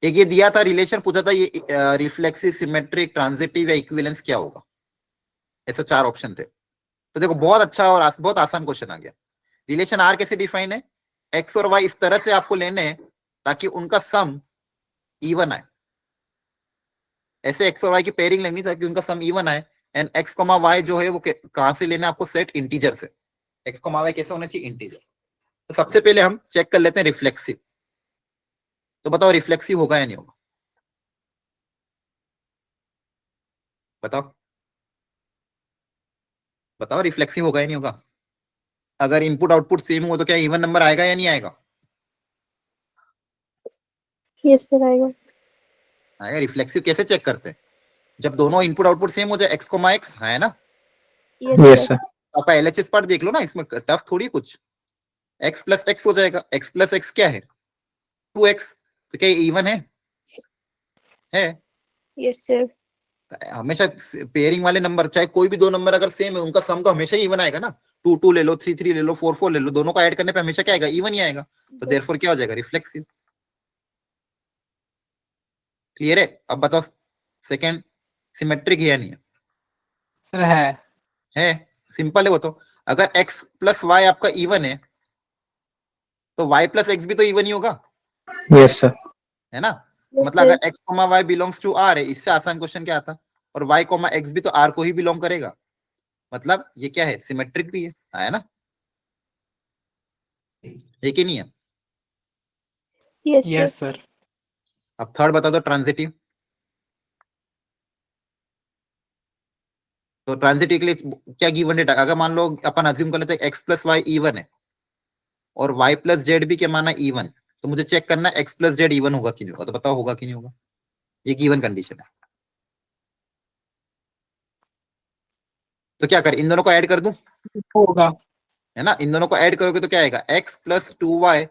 एक ये दिया था रिलेशन, पूछा था ये रिफ्लेक्सिव, सिमेट्रिक, ट्रांजिटिव या इक्विवेलेंस क्या होगा, ऐसे 4 ऑप्शन थे। तो देखो बहुत अच्छा और बहुत आसान क्वेश्चन आ गया। रिलेशन आर कैसे डिफाइन है, एक्स और वाई इस तरह से आपको लेने हैं ताकि उनका सम इवन आए, ऐसे एक्स और वाई की पेयरिंग लेनी ताकि उनका सम इवन आए। एंड एक्स कॉमा वाई जो है वो कहां से लेना है आपको, सेट इंटीजर से। एक्स कॉमा वाई कैसे होना चाहिए, इंटीजर। तो सबसे पहले हम चेक कर लेते हैं रिफ्लेक्सिव। तो बताओ रिफ्लेक्सिव होगा या नहीं होगा, बताओ बताओ रिफ्लेक्सिव होगा या नहीं होगा। अगर इनपुट आउटपुट सेम हो तो क्या इवन नंबर आएगा या नहीं आएगा, यस सर आएगा। आएगा। रिफ्लेक्सिव कैसे चेक करते हैं, जब दोनों इनपुट आउटपुट सेम हो जाए, एक्स कॉमा एक्स है ना। Yes yes sir. सर आप एलएचएस पार्ट देख लो ना, इसमें टफ थोड़ी कुछ। एक्स प्लस एक्स हो जाएगा, एक्स प्लस एक्स क्या है 2x, तो क्या इवन है यस सर। हमेशा पेयरिंग वाले नंबर चाहे कोई भी दो नंबर अगर सेम है उनका सम तो हमेशा ही इवन आएगा ना। 2 2 ले लो, 3 3 ले लो, 4 4 ले लो, दोनों को ऐड करने पे हमेशा क्या आएगा, इवन ही आएगा। तो देयरफॉर क्या हो जाएगा, रिफ्लेक्सिव। क्लियर है। अब बताओ सेकंड सिमेट्रिक है या नहीं सर है सिंपल है वो तो। अगर x प्लस वाई आपका इवन है तो y प्लस एक्स भी तो इवन ही होगा, यस सर है ना। यस मतलब सर। अगर x comma Y belongs to r है, इससे आसान क्वेश्चन क्या आता, और y कॉमा एक्स भी तो r को ही बिलोंग करेगा, मतलब ये क्या है, सिमेट्रिक भी है ना, है कि नहीं है। Yes sir. यस सर अब थर्ड बता दो ट्रांजिटिव। तो ट्रांजिटिव के लिए क्या गिवन डेटा, अगर मान लो अपन अज्यूम कर लेते हैं एक्स प्लस वाई इवन है और वाई प्लस जेड भी क्या माना इवन, तो मुझे चेक करना है एक्स प्लस जेड इवन होगा कि नहीं होगा, तो बताओ होगा कि नहीं होगा, ये गिवन कंडीशन है। तो क्या कर, इन दोनों को ऐड कर दूं, होगा है ना। इन दोनों को ऐड करोगे तो क्या आएगा, X plus 2y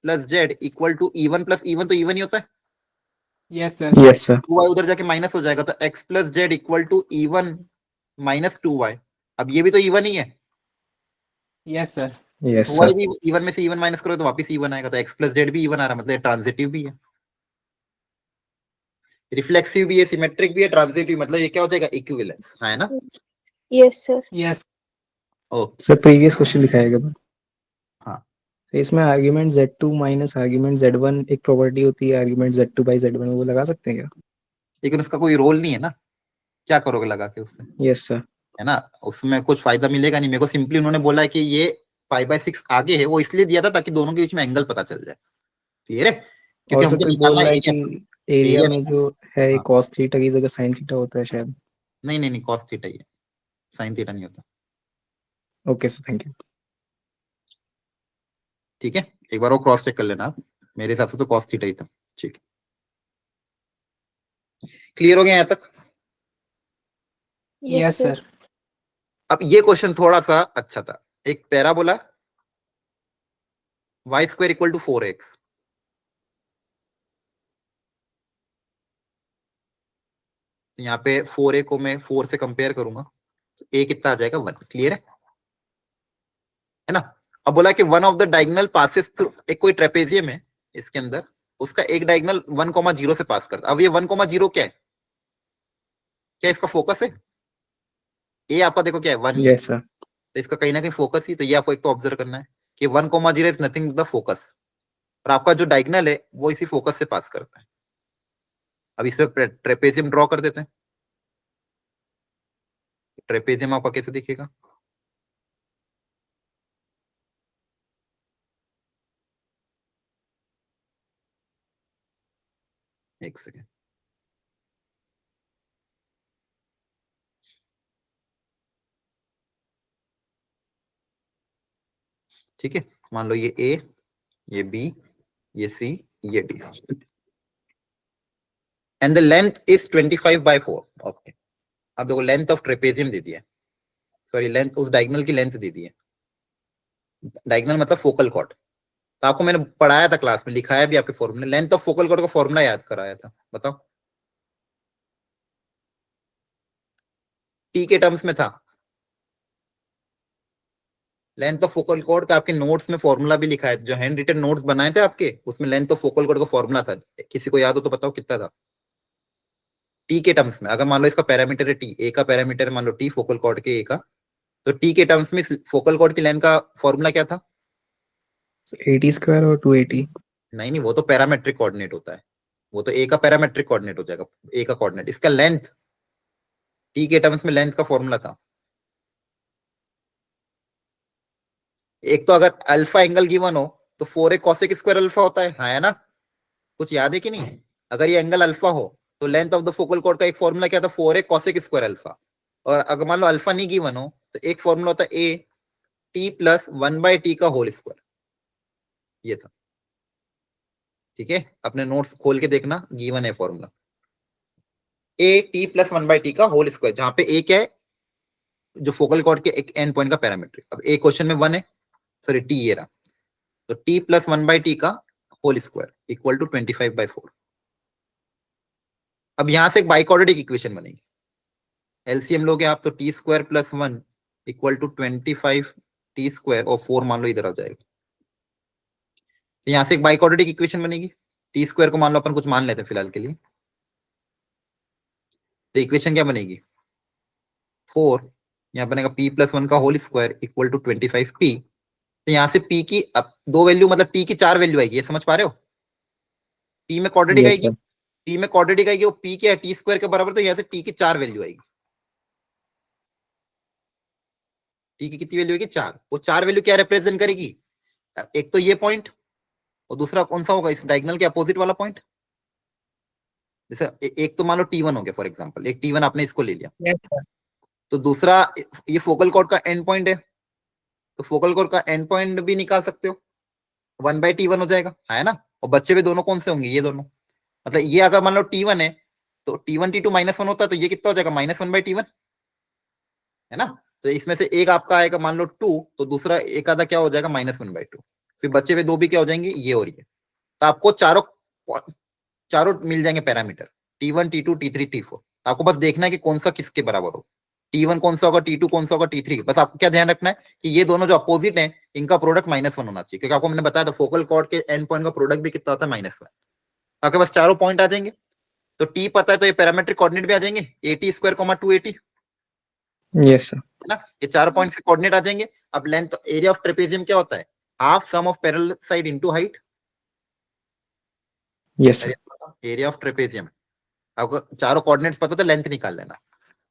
plus Z equal to even plus even, तो इवन ही होता है। Yes sir yes sir 2y उधर जाके माइनस हो जाएगा, तो X plus Z equal to even minus 2y। अब ये भी तो इवन ही है, yes sir yes 2y sir भी इवन में से इवन माइनस करोगे तो वापस इवन आएगा, तो एक्स प्लस जेड भी इवन आ रहा है, मतलब ट्रांजिटिव भी है, रिफ्लेक्सिव भी है, सिमेट्रिक भी है, ट्रांजिटिव, मतलब ये क्या हो जाएगा, इक्विवेलेंस, है ना। Yes sir. Yes okay sir previous question लिखाएगा बस। हाँ तो इसमें argument z2 minus argument z1 एक प्रॉपर्टी होती है आर्ग्यूमेंट z2 बाई z1, वो लगा सकते हैं क्या। लेकिन उसका कोई रोल नहीं है ना, क्या करोगे लगा के उससे, यस सर है ना, उसमें कुछ फायदा मिलेगा नहीं। मेरे को सिंपली उन्होंने बोला है कि ये 5/6 आगे है, वो इसलिए दिया था ताकि दोनों के बीच में एंगल पता चल जाए, क्लियर है, क्योंकि और सर हमको कोई निकालना बोल है रहा है एरिया। कि एरिया एरिया में जो है हाँ, कॉस थीटा की जगह साइन थीटा होता है शायद। नहीं नहीं नहीं, कॉस थीटा ही है, साइन थीटा नहीं होता। Okay sir thank you. ठीक है, एक बार वो क्रॉस चेक कर लेना आप, मेरे हिसाब से तो कॉस थीटा ही था। ठीक, क्लियर हो गया यहाँ तक। Yes yes sir. सर अब ये क्वेश्चन थोड़ा सा अच्छा था, एक parabola y square equal to 4x, यहाँ पे 4a को मैं 4 से कंपेयर करूंगा तो a कितना आ जाएगा 1, क्लियर है ना। अब बोला कि one of the diagonal passes through, एक कोई ट्रेपेजियम है इसके अंदर, उसका एक डायगोनल 1,0 से पास करता है। अब ये 1,0 क्या है, क्या इसका फोकस है, ए आपका देखो क्या है 1 ही है, यस सर तो इसका कहीं ना कहीं फोकस ही, तो ये आपको एक तो ऑब्जर्व करना है कि 1,0 इज नथिंग द फोकस, और आपका जो डायगोनल है वो इसी फोकस से पास करता है। अब इस पे ट्रेपेजियम ड्रॉ कर देते हैं, ट्रेपेजियम आपका कैसे दिखेगा, एक सेकेंड, ठीक है। मान लो ये ए, ये बी, ये सी, ये D, and the length is 25/4। Okay, अब देखो लेंथ ऑफ ट्रेपेजियम दे दिया, सॉरी लेंथ उस डायगोनल की लेंथ दे दी है, डायगोनल मतलब फोकल कॉर्ड। तो आपको मैंने पढ़ाया था क्लास में, लिखाया भी आपके फॉर्मूले, लेंथ ऑफ फोकल कॉर्ड का फॉर्मूला याद कराया था, बताओ टी के टर्म्स में था, लेंथ ऑफ फोकल कॉर्ड का आपके नोट्स में फॉर्मूला भी लिखा है, जो हैंड रिटन नोट्स बनाए थे आपके, उसमें लेंथ ऑफ फोकल कॉर्ड का फॉर्मूला था। किसी को याद हो तो बताओ कितना था टी के टर्म्स में। अगर मान लो इसका पैरामीटर है टी, ए का पैरामीटर मान लो टी फोकल कॉर्ड के ए का, तो टी के टर्म्स में फोकल कॉर्ड की लेंथ का फॉर्मूला क्या था? 80 स्क्वायर और 280। नहीं नहीं, वो तो पैरामेट्रिक कोऑर्डिनेट होता है, वो तो ए का पैरामेट्रिक कोऑर्डिनेट हो जाएगा, ए का कोऑर्डिनेट। इसका लेंथ टी के टर्म्स में लेंथ का फॉर्मूला था। एक तो अगर अल्फा एंगल गिवन हो तो 4a cosec स्क्वायर अल्फा होता है ना? कुछ याद है कि नहीं? अगर ये एंगल अल्फा हो तो length of the focal cord का एक फॉर्मूला क्या था? 4a cosec square alpha. और अगर मान लो अल्फा नहीं गिवन हो तो एक फॉर्मूला होता है a t प्लस 1/t का होल स्क्वायर। ये था, ठीक है? अपने नोट्स खोल के देखना, गिवन है formula a t plus 1/t का होल स्क्वायर, जहां पे a क्या है? जो फोकल कॉर्ड के एक एंड पॉइंट का पैरामीटर। अब a क्वेश्चन में 1 है, सॉरी t ये रहा, तो t प्लस 1/t का होल स्क्वायर इक्वल टू 25/4। अब यहां से एक बाइक्वाड्रेटिक इक्वेशन बनेगी, एलसीएम लोगे आप तो T square plus 1 equal to 25 T square और 4 मान लो इधर आ जाएगा। तो यहां से एक बाइक्वाड्रेटिक इक्वेशन बनेगी। टी स्क्वायर को मान लो अपन कुछ मान लेते हैं फिलहाल के लिए, तो इक्वेशन क्या बनेगी? 4, यहाँ बनेगा p प्लस 1 का whole square equal to 25p। तो यहाँ से p की अब दो वैल्यू, मतलब t की 4 वैल्यू आएगी, ये समझ पा रहे हो? p में क्वाड्रेटिक Yes, आएगी, sir. p में क्वाड्रेटिक आएगी, वो p के है टी स्क्वायर के बराबर, तो यहाँ से t की 4 वैल्यू आएगी। t की कितनी वैल्यू आएगी? 4। वो 4 वैल्यू क्या रिप्रेजेंट करेगी? एक तो ये पॉइंट, और दूसरा कौन सा होगा? इस डायगोनल के अपोजिट वाला पॉइंट। जैसे एक तो मान लो T1 हो गया फॉर एग्जांपल, एक T1 आपने इसको ले लिया, Yes, sir. तो दूसरा ये फोकल कॉर्ड का एंड पॉइंट है, तो फोकल कॉर्ड का एंड पॉइंट भी निकाल सकते हो, 1/T1 हो जाएगा, है ना? और बच्चे भी दोनों कौन से होंगे? ये दोनों। मतलब ये अगर मान लो T1 है तो T1 T2 -1 होता है, तो ये कितना हो जाएगा? -1/T1, है ना? तो इसमें से एक आपका आएगा मान लो 2, तो दूसरा एक आधा क्या हो जाएगा? -1/2। फिर बच्चे में दो भी क्या हो जाएंगे? ये और ये। तो आपको चारों मिल जाएंगे parameter, T1 T2 T3 T4। आपको बस देखना है कि कौन सा किसके बराबर हो, T1 कौन सा होगा, T2 कौन सा होगा, T3। बस आपको क्या ध्यान रखना है कि ये दोनों जो अपोजिट हैं इनका प्रोडक्ट -1 होना चाहिए, क्योंकि आपको मैंने बताया था फोकल कॉर्ड के एंड पॉइंट का प्रोडक्ट भी कितना होता है? -1। आपके पास चारों पॉइंट आ जाएंगे, तो T पता है तो ये पैरामेट्रिक कोऑर्डिनेट भी आ जाएंगे, 80 स्क्वायर 280, Yes, sir. है ना? ये चारों पॉइंट से कोऑर्डिनेट आ जाएंगे। अब लेंथ, एरिया ऑफ ट्रेपेजियम क्या होता है? Half sum of parallel side into height. Yes, sir. Area of trapezium, आपको चारों कोऑर्डिनेट्स पता तो लेंथ निकाल लेना।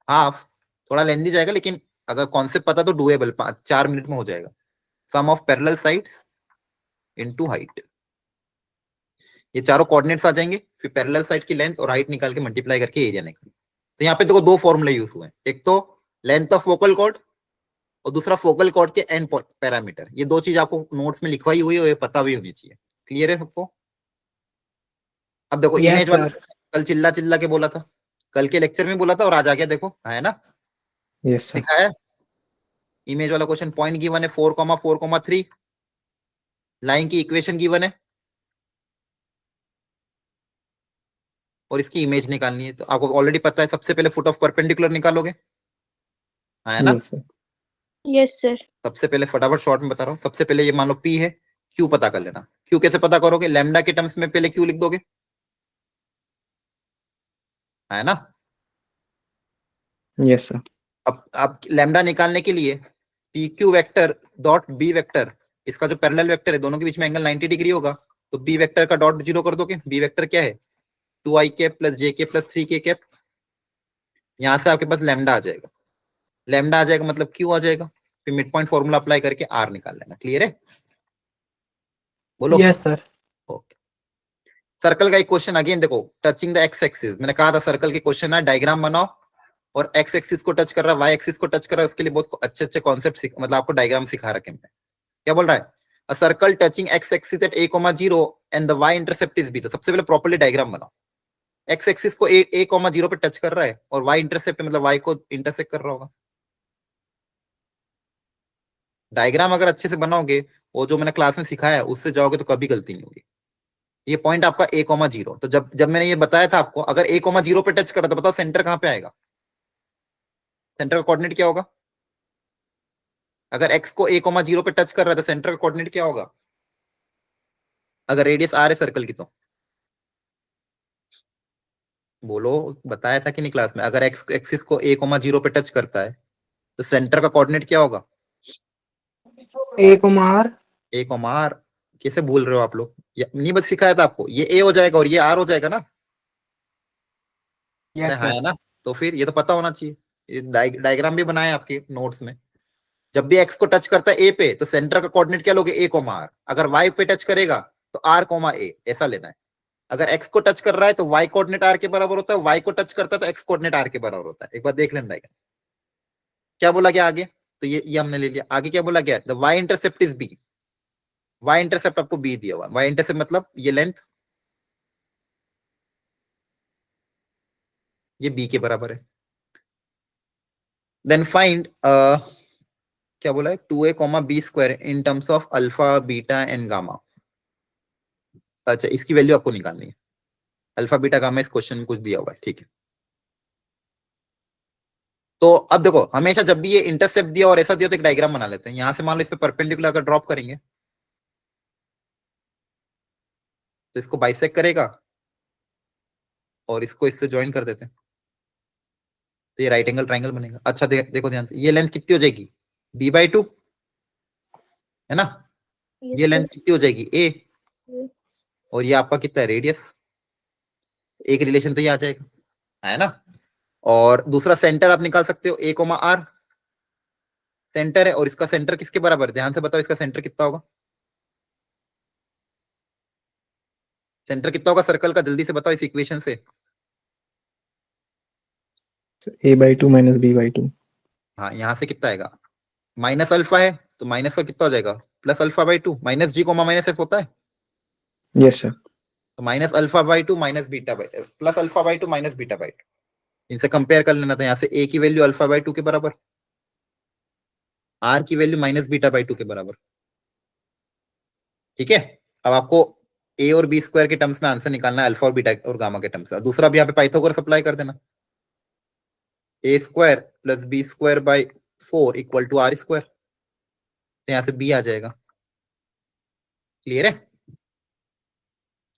हाफ थोड़ा लेंथी जाएगा, लेकिन अगर कॉन्सेप्ट पता तो डुएबल, 4 मिनट में हो जाएगा। Sum of parallel sides into height, ये चारों कोऑर्डिनेट्स आ जाएंगे, फिर पैरेलल साइड की लेंथ और हाइट निकाल के मल्टीप्लाई करके एरिया निकाल। तो यहाँ पे देखो दो फॉर्मूले यूज हुए हैं, एक तो लेंथ ऑफ फोकल कॉर्ड और दूसरा फोकल कॉर्ड के एंड पैरामीटर। ये दो चीज आपको नोट्स में लिखवाई हुई है और ये पता भी होनी चाहिए। क्लियर है सबको? अब देखो Yes, इमेज वाला sir. कल चिल्ला चिल्ला के बोला था, कल के लेक्चर में बोला था, और आज आ गया, देखो है ना? Yes, sir. दिखाया है इमेज वाला क्वेश्चन। पॉइंट गिवन है 4,4,3, लाइन की इक्वेशन गिवन है और इसकी इमेज निकालनी है। तो आपको ऑलरेडी पता है, सबसे पहले फुट ऑफ परपेंडिकुलर निकालोगे, है ना? Yes, sir. Yes, sir. सबसे पहले फटाफट शॉर्ट में बता रहा हूँ, सबसे पहले ये मान लो P है, Q पता कर लेना। Q कैसे पता करोगे? लैम्डा के टर्म्स में पहले Q लिख दोगे, है ना? Yes, sir. अब लैम्डा निकालने के लिए PQ vector dot B vector, इसका जो पैरेलल वेक्टर है दोनों के बीच में एंगल 90 डिग्री होगा, तो B वेक्टर का डॉट 0 कर दोगे। B वेक्टर क्या है? 2i कैप प्लस j के प्लस 3k कैप। यहाँ से आपके पास लैम्डा आ जाएगा, लैम्डा आ जाएगा मतलब Q आ जाएगा, फिर मिड पॉइंट फॉर्मूला अप्लाई करके R निकाल लेना। क्लियर है? बोलो। Yes, sir. ओके। सर्कल का एक क्वेश्चन अगेन देखो, टचिंग द एक्स एक्सिस। मैंने कहा था सर्कल के क्वेश्चन है, डायग्राम बनाओ और एक्स एक्सिस को टच कर रहा है, वाई एक्सिस को टच कर रहा है, उसके लिए बहुत अच्छे अच्छे कॉन्सेप्ट मतलब आपको डायग्राम सिखा रखे हैं। क्या बोल रहा है? A circle touching x axis at a,0 and the y intercept is b। तो सबसे पहले प्रॉपर्ली डायग्राम बनाओ। एक्स एक्सिस को a,0 पे टच कर रहा है और y इंटरसेप्ट मतलब y को इंटरसेक्ट कर रहा होगा। डायग्राम अगर अच्छे से बनाओगे, वो जो मैंने क्लास में सिखाया है उससे जाओगे तो कभी गलती नहीं होगी। ये पॉइंट आपका a,0, तो जब मैंने ये बताया था आपको, अगर a,0 पे टच करा तो बताओ सेंटर कहां पे आएगा? सेंटर का कोऑर्डिनेट क्या होगा? अगर x को a,0 पे टच कर रहा है तो सेंटर का कोऑर्डिनेट क्या होगा? अगर रेडियस r है सर्कल की तो बोलो, बताया था कि नहीं क्लास में? अगर x एक्सिस को a,0 पे टच करता है तो सेंटर का कोऑर्डिनेट क्या होगा? A comma R. a,r। कैसे भूल रहे हो आप लोग? नहीं बस सिखाया था आपको, ये a हो जाएगा और ये r हो जाएगा ना। अरे Yes हाँ sir. है ना, तो फिर ये तो पता होना चाहिए। ये डायग्राम भी बनाए आपके नोट्स में। जब भी x को टच करता है a पे तो सेंटर का कोऑर्डिनेट क्या लोगे? a,r। अगर y पे टच करेगा तो r, a, ऐसा लेना है। अगर x को टच कर रहा है तो y कोऑर्डिनेट r के बराबर होता है, y को टच करता है तो x कोऑर्डिनेट r के बराबर होता है। एक बार देख लेना डायग्राम। क्या बोला गया आगे? तो ये हमने ले लिया। आगे क्या बोला गया? The y intercept is b। y intercept आपको b दिया हुआ। y इंटरसेप्ट मतलब ये लेंथ, ये b के बराबर है। देन फाइंड क्या बोला है? 2a, b square in terms of alpha, beta and gamma. अच्छा, इसकी वैल्यू आपको निकालनी है। अल्फा, बीटा, गामा इस क्वेश्चन में कुछ दिया हुआ है, ठीक है। तो अब देखो, हमेशा जब भी ये इंटरसेप्ट दिया और ऐसा दिया तो एक डायग्राम बना लेते हैं। यहां से मान लो इस पे परपेंडिकुलर अगर ड्रॉप करेंगे तो इसको बाइसेक्ट करेगा और इसको इससे ज्वाइन कर देते हैं तो ये राइट एंगल ट्राइंगल बनेगा। अच्छा देखो ध्यान से, ये लेंथ कितनी हो जाएगी? b/2 है ना। Yes ये sir. लेंथ कितनी हो जाएगी? a। और ये आपका कितना है? रेडियस। एक रिलेशन तो ये आ जाएगा, है ना। और दूसरा सेंटर आप निकाल सकते हो, a, r सेंटर है। और इसका सेंटर किसके बराबर है? ध्यान से बताओ, इसका सेंटर कितना होगा? सेंटर कितना होगा सर्कल का? जल्दी से बताओ इस इक्वेशन से। A/2 minus B/2. हाँ, यहाँ से कितना आएगा? माइनस अल्फा है तो माइनस का कितना हो जाएगा? Plus alpha. Minus g, minus f होता है Yes sir. तो minus alpha minus beta plus alpha minus beta. इनसे कंपेयर कर लेना था। यहाँ से a की वैल्यू अल्फा/2 के बराबर, r की वैल्यू माइनस बीटा/2 के बराबर। ठीक है। अब आपको a और b स्क्वायर के टर्म्स में आंसर निकालना है, अल्फा और बीटा और गामा के टर्म्स में। दूसरा भी यहाँ पे पाइथागोरस अप्लाई कर देना। a square plus b square by 4 equal to r square. तो यहाँ से b आ जाएगा। क्लियर है?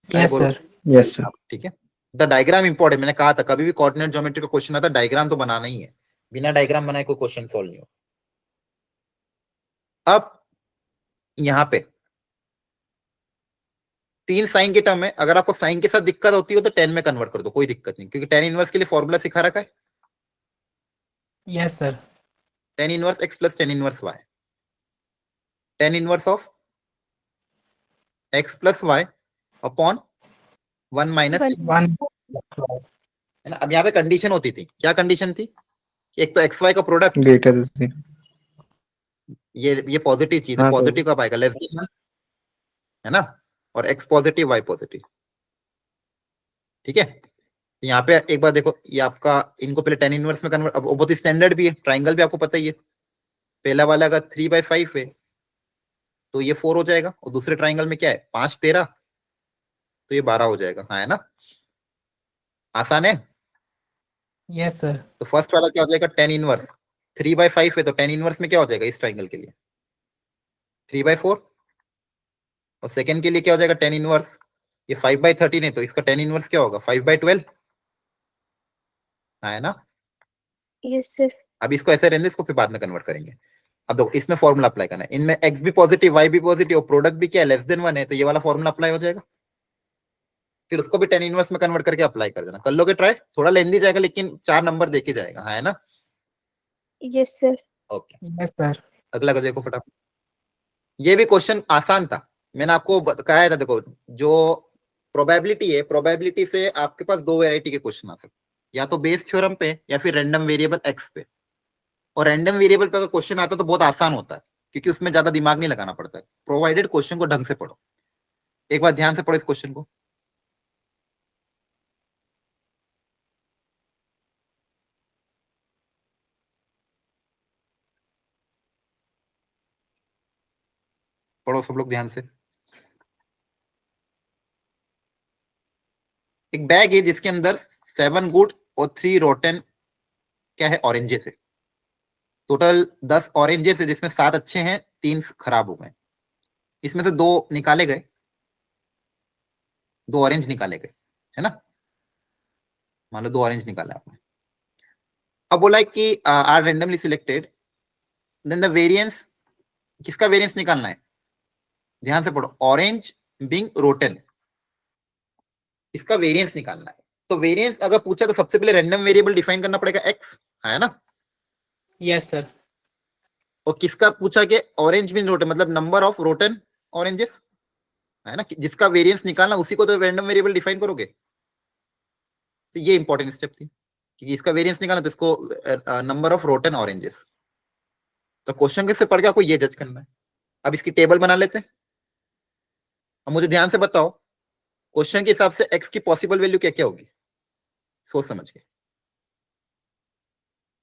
Yes sir. Yes sir. ठीक है। द डायग्राम इंपॉर्टेंट, मैंने कहा था कभी भी कोऑर्डिनेट ज्योमेट्री का क्वेश्चन आता है डायग्राम तो बनाना ही है। बिना डायग्राम बनाए कोई क्वेश्चन सॉल्व नहीं हो। अब यहाँ पे 3 साइन के टर्म है। अगर आपको साइन के साथ दिक्कत होती हो तो 10 में कन्वर्ट कर दो, कोई दिक्कत नहीं, क्योंकि tan इनवर्स के लिए फॉर्मूला सिखा रखा है। Yes sir. tan inverse x plus tan inverse y। tan inverse of x plus y upon 1 minus, One. है ना। अब यहाँ पे कंडीशन होती थी, क्या कंडीशन थी? एक तो एक्स वाई का प्रोडक्ट, Greater than 0. ये पॉजिटिव चीज है। हाँ, सर। पॉजिटिव कब आएगा? लेस देन 1, है ना। और एक्स पॉजिटिव वाई पॉजिटिव। ठीक है। यहाँ पे एक बार देखो, ये आपका इनको पहले tan इनवर्स में कन्वर्ट, अब बहुत स्टैंडर्ड भी है, ट्राइंगल भी आपको पता ही है। पहला वाला अगर 3/5 है तो ये 4 हो जाएगा, और दूसरे ट्राइंगल में क्या है? 5 13 तो ये 12 हो जाएगा। हाँ, है ना। आसान है। Yes sir. तो फर्स्ट वाला क्या हो जाएगा? tan इनवर्स 3/5 है तो tan इनवर्स में क्या हो जाएगा इस ट्राइंगल के लिए? 3/4। और सेकंड के लिए क्या हो जाएगा? tan इनवर्स, ये 5/13 है तो इसका tan इनवर्स क्या होगा? 5/12, है ना। Yes sir. अब इसको ऐसे रहने, इसको फिर बाद में कन्वर्ट करेंगे। अब देखो, इसमें फॉर्मूला अप्लाई करना है। इनमें x भी पॉजिटिव y भी पॉजिटिव और प्रोडक्ट भी क्या है? लेस देन 1 है, तो ये वाला फॉर्मूला अप्लाई हो जाएगा। फिर उसको भी tan इनवर्स में कन्वर्ट करके अप्लाई कर देना। कर लोगे ट्राई? थोड़ा लेंदी जाएगा लेकिन 4 नंबर देके जाएगा, हाँ, है ना। Yes sir. Okay, Yes sir. अगला को देखो फटाफट। ये भी क्वेश्चन आसान था, मैंने आपको कहा था। देखो, जो प्रोबेबिलिटी है, प्रोबेबिलिटी से आपके पास 2 वैरायटी के क्वेश्चन आ सकते हैं, या तो बेस थ्योरम पे या फिर रैंडम वेरिएबल एक्स पे। और रैंडम वेरिएबल पे अगर क्वेश्चन आता है तो बहुत आसान होता है, क्योंकि उसमें ज्यादा दिमाग नहीं लगाना पड़ता है, प्रोवाइडेड क्वेश्चन को ढंग से पढ़ो। एक बार ध्यान से पढ़ो इस क्वेश्चन को। पढ़ो सब लोग ध्यान से। एक बैग है जिसके अंदर 7 गुड और 3 रोटन क्या है? ऑरेंजेस है। टोटल 10 ऑरेंजेस है जिसमें 7 अच्छे हैं, 3 खराब हो गए। इसमें से 2 निकाले गए, 2 ऑरेंज निकाले गए, है ना। मान लो 2 ऑरेंज निकाला आपने। अब बोला है कि are randomly selected, then the variance, किसका वेरिएंस निकालना है, ध्यान से पढ़ो, ऑरेंज बीइंग रोटन, इसका वेरिएंस निकालना है। तो वेरिएंस अगर पूछा तो सबसे पहले रैंडम वेरिएबल डिफाइन करना पड़ेगा x, है ना। Yes sir. और किसका पूछा कि ऑरेंज बीइंग रोटन मतलब नंबर ऑफ रोटन ऑरेंजेस, है ना, जिसका वेरिएंस निकालना उसी को तो रैंडम वेरिएबल डिफाइन करोगे। तो ये इंपॉर्टेंट स्टेप थी कि इसका वेरिएंस निकालना तो इसको नंबर ऑफ रोटन ऑरेंजेस। तो क्वेश्चन कैसे पढ़ के आपको ये जज करना है। अब इसकी टेबल बना लेते हैं। अब मुझे ध्यान से बताओ क्वेश्चन के हिसाब से x की पॉसिबल वैल्यू क्या क्या होगी, सोच समझ के।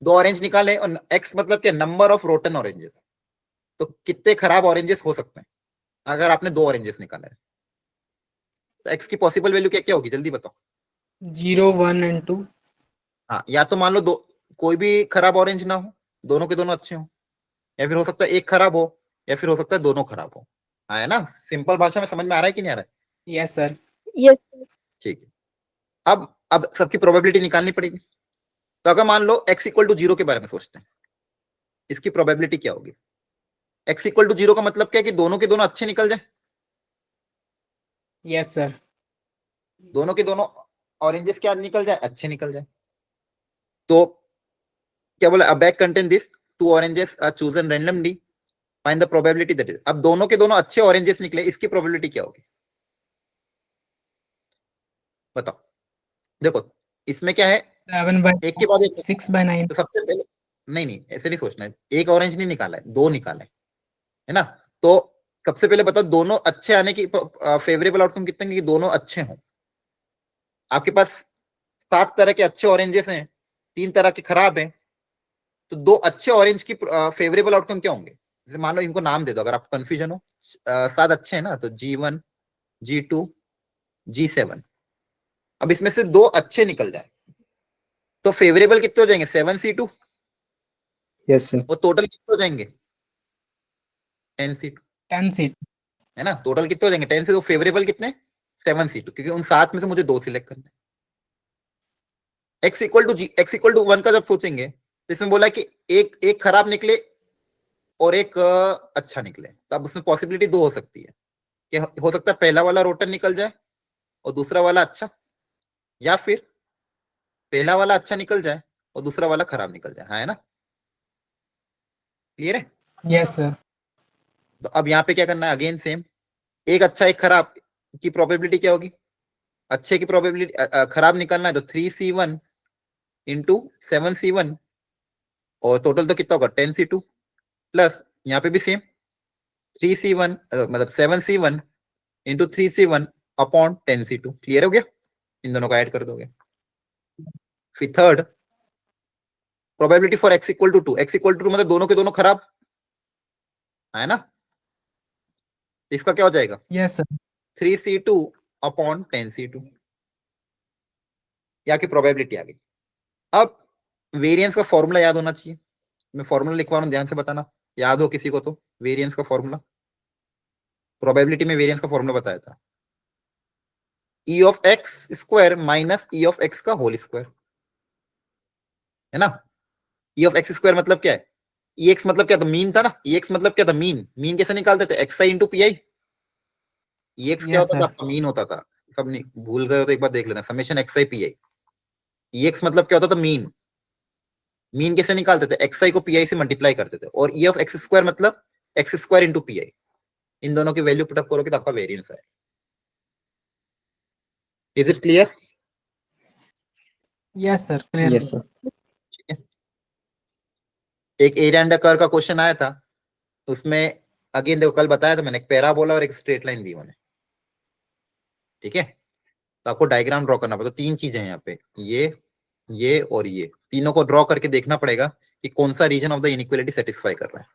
2 ऑरेंज निकाले और x मतलब क्या, नंबर ऑफ रोटन ऑरेंजेस। तो कितने खराब ऑरेंजेस हो सकते हैं अगर आपने 2 ऑरेंजेस निकाला है। तो x की पॉसिबल वैल्यू क्या क्या होगी, जल्दी बताओ। 0, 1 and 2। हाँ, या तो मान लो दो कोई भी खराब ऑरेंज ना हो, दोनों के दोनों अच्छे हो, या फिर हो सकता है एक खराब हो, या फिर हो सकता है दोनों खराब हो, है ना। सिंपल भाषा में समझ में आ रहा है कि नहीं आ रहा है। Yes sir. Yes, sir. ठीक है। अब सबकी प्रोबेबिलिटी निकालनी पड़ेगी। तो अगर मान लो x इक्वल टू 0 के बारे में सोचते हैं, इसकी प्रोबेबिलिटी क्या होगी। x इक्वल टू 0 का मतलब क्या है कि दोनों के दोनों अच्छे निकल जाए, यस सर। दोनों के दोनों ऑरेंजेस क्या निकल जाए, अच्छे निकल जाए। तो क्या बोला, bag contain this 2 oranges are chosen randomly, find the probability that is. अब दोनों के दोनों अच्छे ऑरेंजेस निकले, इसकी प्रोबेबिलिटी क्या होगी बताओ। देखो इसमें क्या है, 7/9, एक के बाद एक। 6/9। तो सबसे पहले नहीं ऐसे नहीं सोचना है, एक ऑरेंज नहीं निकाला है, 2 निकाला है ना। तो सबसे पहले बताओ दोनों अच्छे आने की फेवरेबल आउटकम कितने कि दोनों अच्छे हों। आपके पास 7 तरह के अच्छे ऑरेंजेस हैं, 3 तरह के खराब हैं, तो 2 अच्छे ऑरेंज की फेवरेबल आउटकम क्या होंगे। जैसे मान लो इनको नाम दे दो अगर आपको कंफ्यूजन हो। 7 अच्छे हैं ना, तो G1, G2, G7। अब इसमें से 2 अच्छे निकल जाए तो फेवरेबल कितने हो जाएंगे, 7C2, यस सर। और टोटल कितने हो जाएंगे, 10C2, 10 सीट। है ना। टोटल कितने हो जाएंगे 10 से, तो फेवरेबल कितने, 7C2, क्योंकि उन 7 में से मुझे 2 सिलेक्ट करने। x इक्वल टू 1 का जब सोचेंगे तो इसमें बोला कि एक खराब निकले और एक अच्छा निकले। तो अब उसमें पॉसिबिलिटी 2 हो सकती है कि हो सकता है पहला वाला रोटन निकल जाए और दूसरा वाला अच्छा, या फिर पहला वाला अच्छा निकल जाए और दूसरा वाला खराब निकल जाए, है ना। क्लियर है। Yes sir. तो अब यहाँ पे क्या करना है, अगेन सेम, एक अच्छा एक खराब की प्रोबेबिलिटी क्या होगी, अच्छे की प्रोबेबिलिटी खराब निकलना है तो 3C1 इंटू 7C1, और टोटल तो कितना होगा 10C2, प्लस यहाँ पे भी सेम 3C1 मतलब 7C1 into 3C1 upon 10C2। Clear हो गया, इन दोनों का ऐड कर दोगे। फिर third, probability for x equal to 2, x equal to 2 मतलब दोनों के दोनों खराब, है ना। इसका क्या हो जाएगा, yes sir. 3C2 upon 10C2, या की प्रोबेबिलिटी आ गई। अब वेरिएंस का फॉर्मूला याद होना चाहिए, मैं फॉर्मूला लिखवा रहा हूं, ध्यान से बताना, याद हो किसी को तो। वेरिएंस का फॉर्मूला, प्रोबेबिलिटी में वेरिएंस का फॉर्मूला बताया था, ई of x square minus E of x का होल स्क्वायर, है ना। ई ऑफ एक्स स्क्वायर मतलब क्या है, ई एक्स मतलब क्या था, मीन था ना। ई एक्स मतलब क्या था, मीन। मीन कैसे निकालते थे, एक्स आई इंटू पी आई। ई एक्स क्या यस होता था, सर। आपका मीन होता था। सब भूल गए हो तो एक बार देख लेना, summation x I P I. E x मतलब क्या होता था, मीन। मीन कैसे निकालते थे, एक्स आई को पी आई से मल्टीप्लाई करते थे। और ई ऑफ एक्स स्क्वायर मतलब x square into p i. इन दोनों की वैल्यू पुटअप करोगे तो आपका वेरिएंस है। Is it clear. Yes sir, clear yes sir. Sir. ठीक है। एक एरिया अंडर कर्व का क्वेश्चन आया था, उसमें अगेन देखो कल बताया था मैंने, एक पैराबोला और एक स्ट्रेट लाइन दी उन्हें। ठीक है, तो आपको डायग्राम ड्रॉ करना पड़ता, 3 चीजें हैं यहाँ पे, ये और ये तीनों को ड्रॉ करके देखना पड़ेगा कि कौन सा region of the inequality satisfy कर रहा है।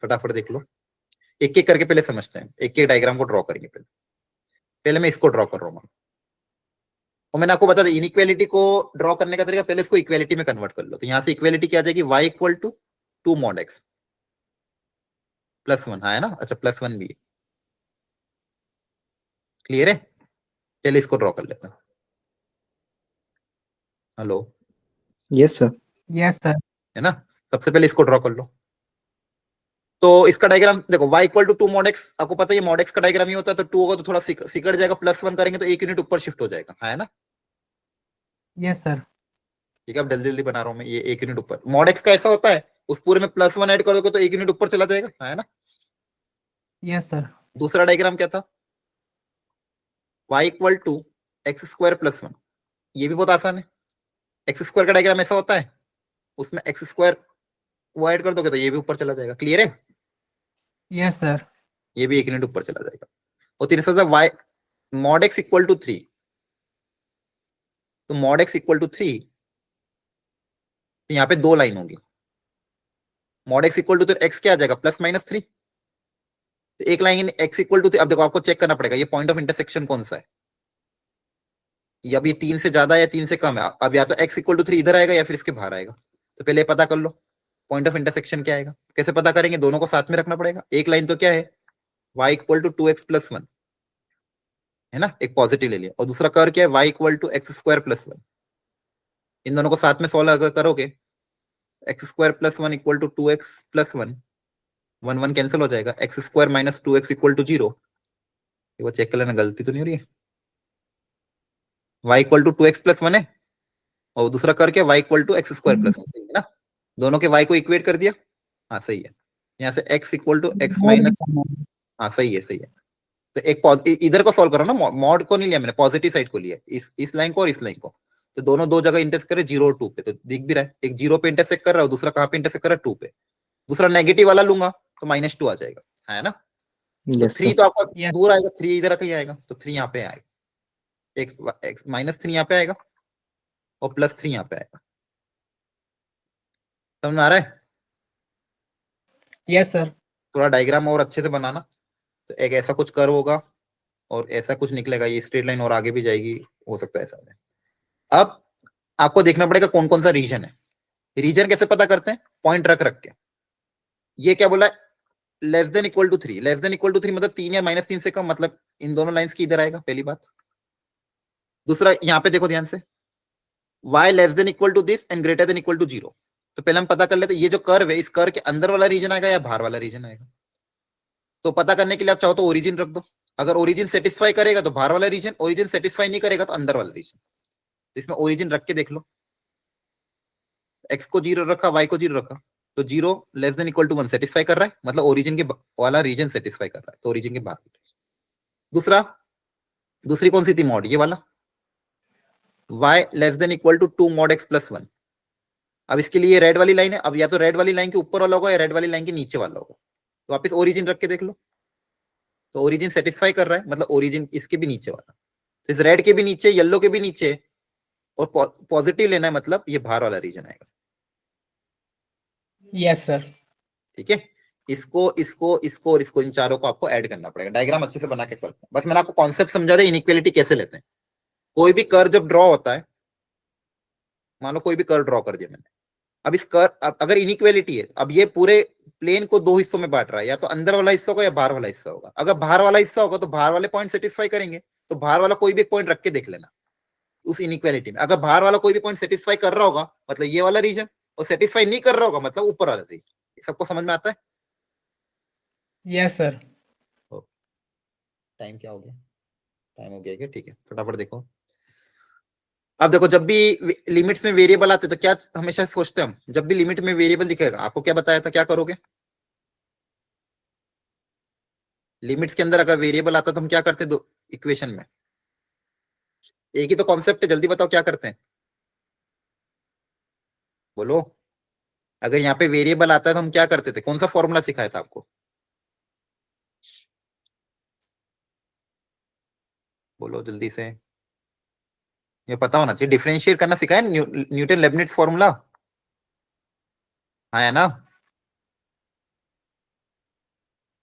फटाफट देख लो, एक एक करके पहले समझते हैं, एक एक डायग्राम को ड्रॉ करेंगे। पहले मैं इसको ड्रॉ कर रहा हूँ, और मैंने आपको बता दिया इनइक्वालिटी को ड्रॉ करने का तरीका, पहले इसको इक्वालिटी में कन्वर्ट कर लो। तो यहाँ से इक्वालिटी क्या आ जाएगी, y equal to 2 mod x +1 है ना, अच्छा +1 भी क्लियर है। चलिए इसको ड्रॉ कर लेते हैं। Hello, yes sir. Yes sir. है ना, सबसे पहले इसको ड्रॉ कर लो। तो इसका डायग्राम देखो, y = 2 mod x, आपको पता है ये mod x का डायग्राम ही होता है, तो 2 होगा तो थोड़ा सिकड़ जाएगा, +1 करेंगे तो 1 यूनिट ऊपर शिफ्ट हो जाएगा, है ना। Yes sir. ठीक है, अब जल्दी जल्दी बना रहा हूं मैं, ये 1 यूनिट ऊपर mod x का ऐसा होता है, उस पूरे में +1 ऐड कर दोगे तो 1 यूनिट ऊपर चला जाएगा, है ना। Yes sir. दूसरा डायग्राम क्या था, y = x² +1, ये भी बहुत आसान है। x² का डायग्राम ऐसा होता है, उसमें x² वो ऐड कर दोगे तो ये भी ऊपर चला जाएगा, क्लियर है। Yes sir. ये भी 1 यूनिट ऊपर चला जाएगा। और तीसरा था y mod x = 3, तो mod x = 3, तो यहाँ पे 2 लाइन होगी। mod x = तो x क्या आ जाएगा, +-3, तो एक लाइन x = 3। अब देखो आपको चेक करना पड़ेगा ये पॉइंट ऑफ इंटरसेक्शन कौन सा है, या अब ये 3 से ज्यादा है या 3 से कम है। अब या तो x = 3 इधर आएगा या फिर इसके बाहर आएगा, तो पहले पता कर लो पॉइंट ऑफ इंटरसेक्शन क्या आएगा। कैसे पता करेंगे, दोनों को साथ में रखना पड़ेगा। एक लाइन तो क्या है, y = 2x + 1, है ना, एक पॉजिटिव ले लिया, और दूसरा कर क्या है, y = x² + 1। इन दोनों को साथ में सॉल्व अगर करोगे, x² + 1 = 2x + 1, 1 1 कैंसिल हो जाएगा, x² - 2x = 0। वो चेक कर लेना गलती तो नहीं हो रही है। y = 2x + 1 है, और दूसरा कर क्या, y = x² + 1, सही है ना। दोनों के y को इक्वेट कर दिया, हाँ सही है। यहाँ से x = x - हाँ सही है सही है। तो एक इधर को सॉल्व करो ना, मॉड को नहीं लिया मैंने, पॉजिटिव साइड को लिया, इस लाइन को और इस लाइन को। तो दोनों दो जगह इंटरसेक्ट करे 0 और 2 पे, तो दिख भी रहा है, एक 0 पे इंटरसेक्ट कर रहा है और दूसरा कहाँ पे इंटरसेक्ट कर रहा है, 2 पे। दूसरा नेगेटिव वाला लूंगा तो -2 आ जाएगा, है ना। तो यस 3 सर। तो आपका Yes. दूर आएगा, 3 इधर कहीं आएगा, तो 3 यहाँ पे आएगा, x -3 यहाँ पे आएगा और +3 यहाँ पे आएगा। समझ में आ रहा है। Yes sir. थोड़ा डायग्राम और अच्छे से बनाना, तो एक ऐसा कुछ कर्व होगा और ऐसा कुछ निकलेगा, ये स्ट्रेट लाइन और आगे भी जाएगी, हो सकता है ऐसा है। अब आपको देखना पड़ेगा कौन कौन सा रीजन है। रीजन कैसे पता करते हैं, पॉइंट रख रख के। ये क्या बोला है, <3, <3 मतलब 3 या -3 से कम, मतलब इन दोनों लाइंस की इधर आएगा, पहली बात। दूसरा यहाँ पे देखो ध्यान से, y <this and > 0। तो पहले हम पता कर लेते हैं ये जो कर्व है, इस कर्व के अंदर वाला रीजन आएगा या बाहर वाला रीजन आएगा। तो पता करने के लिए आप चाहो तो ओरिजिन रख दो, अगर ओरिजिन सेटिस्फाई करेगा तो बाहर वाला रीजन, ओरिजिन सेटिस्फाई नहीं करेगा तो अंदर वाला रीजन। इसमें ओरिजिन रख के देख लो, x को 0 रखा, y को 0 रखा, तो 0 < 1 सेटिस्फाई कर रहा है, मतलब ओरिजिन के वाला रीजन सेटिस्फाई कर रहा है, तो ओरिजिन के बाहर। दूसरी कौन सी थी मॉड, ये वाला, y < 2 mod x + 1। अब इसके लिए रेड वाली लाइन है, अब या तो रेड वाली लाइन के ऊपर वाला होगा या रेड वाली लाइन के नीचे वाला होगा। तो वापस ओरिजिन रख के देख लो, तो ओरिजिन सेटिस्फाई कर रहा है, मतलब ओरिजिन इसके भी नीचे वाला, तो इस रेड के भी नीचे, येलो के भी नीचे, और पॉजिटिव लेना है, मतलब ये बाहर वाला रीजन आएगा। Yes sir. ठीक है, इसको इसको इसको और इसको, इन चारों को आपको ऐड करना पड़ेगा। डायग्राम अच्छे से बना के करते हैं, बस मैंने आपको कॉन्सेप्ट समझा दिया इनइक्वालिटी कैसे लेते हैं। कोई भी कर्व जब ड्रॉ होता है, मान लो कोई भी कर्व ड्रॉ कर दिया मैंने, अब इस कर्व अगर इनइक्वालिटी है, अब ये पूरे प्लेन को 2 हिस्सों में बांट रहा है, या तो अंदर वाला हिस्सा होगा या बाहर वाला हिस्सा होगा। अगर बाहर वाला हिस्सा होगा तो बाहर वाले पॉइंट सेटिस्फाई करेंगे, तो बाहर वाला कोई भी पॉइंट रख के देख लेना उस इनइक्वालिटी में। अगर बाहर वाला कोई भी पॉइंट सेटिस्फाई कर रहा होगा मतलब ये वाला रीजन, और सेटिस्फाई नहीं कर रहा होगा मतलब ऊपर वाला रीजन। सबको समझ में आता है। Yes sir. टाइम क्या हो गया, टाइम हो गया क्या, ठीक है फटाफट देखो। अब देखो, जब भी लिमिट्स में वेरिएबल आते तो क्या हमेशा सोचते हैं हम, जब भी लिमिट में वेरिएबल दिखेगा, आपको क्या बताया था, क्या करोगे, लिमिट्स के अंदर अगर वेरिएबल आता तो हम क्या करते, दो इक्वेशन में एक ही तो कॉन्सेप्ट है, जल्दी बताओ क्या करते हैं, बोलो। अगर यहाँ पे वेरिएबल आता है तो हम क्या करते थे, कौन सा फॉर्मूला सिखाया था आपको, बोलो जल्दी से, ये पता होना चाहिए। डिफरेंशिएट करना सिखाया, न्यूटन लेबनिट्ज फॉर्मूला, हाँ है ना।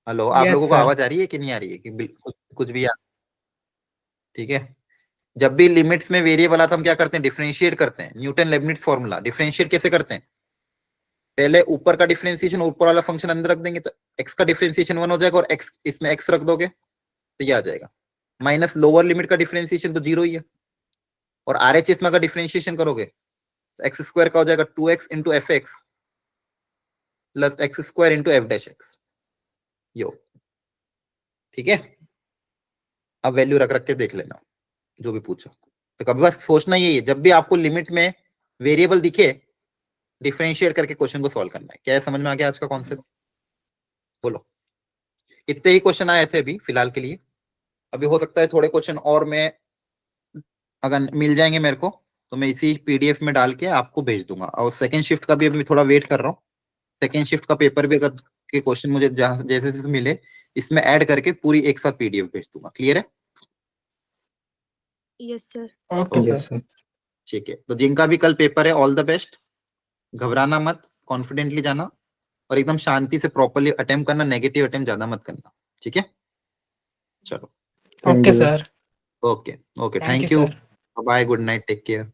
हेलो, आप Yes, लोगों को sir. आवाज आ रही है कि नहीं आ रही है, कि कुछ भी याद, ठीक है। जब भी लिमिट्स में वेरिएबल आता हम क्या करते हैं, डिफरेंशिएट करते हैं, न्यूटन लेबनिट्ज फॉर्मूला। डिफरेंशिएट कैसे करते हैं, पहले ऊपर का डिफरेंशिएशन ऊपर वाला फंक्शन अंदर रख देंगे तो x का डिफरेंशिएशन 1 हो जाएगा और x इसमें x रख दोगे तो ये आ जाएगा, माइनस लोअर लिमिट का डिफरेंशिएशन तो 0 ही है, और RHS में अगर डिफरेंशिएशन करोगे तो x स्क्वायर का हो जाएगा 2x into f x plus x square into f dash x, यो ठीक है। अब वैल्यू रख रख के देख लेना जो भी पूछो। तो कभी बस सोचना यही है, जब भी आपको लिमिट में वेरिएबल दिखे डिफरेंशिएट करके क्वेश्चन को सॉल्व करना है। क्या है, समझ में आ गया आज का कॉन्सेप्ट? बोलो। इतने ही क्वेश्चन आए थे अभी फिलहाल के लिए, अभी हो सकता है थोड़े क्वेश्चन और मैं अगर मिल जाएंगे मेरे को तो मैं इसी PDF में डाल के आपको भेज दूंगा। और सेकंड शिफ्ट का भी अभी थोड़ा वेट कर रहा हूँ, सेकंड शिफ्ट का पेपर भी अगर के क्वेश्चन मुझे जैसे जैसे मिले इसमें ऐड करके पूरी एक साथ PDF भेज दूंगा। क्लियर है? Yes sir. Okay sir. Yes sir. ठीक है, तो जिनका भी कल पेपर है ऑल द बेस्ट, घबराना मत, कॉन्फिडेंटली जाना और एकदम शांति से प्रॉपर्ली अटेम्प्ट करना, नेगेटिव अटेम्प्ट ज्यादा मत करना, ठीक है? चलो Thank okay you, sir. Sir. Okay okay, thank thank you you, sir. Bye, good night, take care.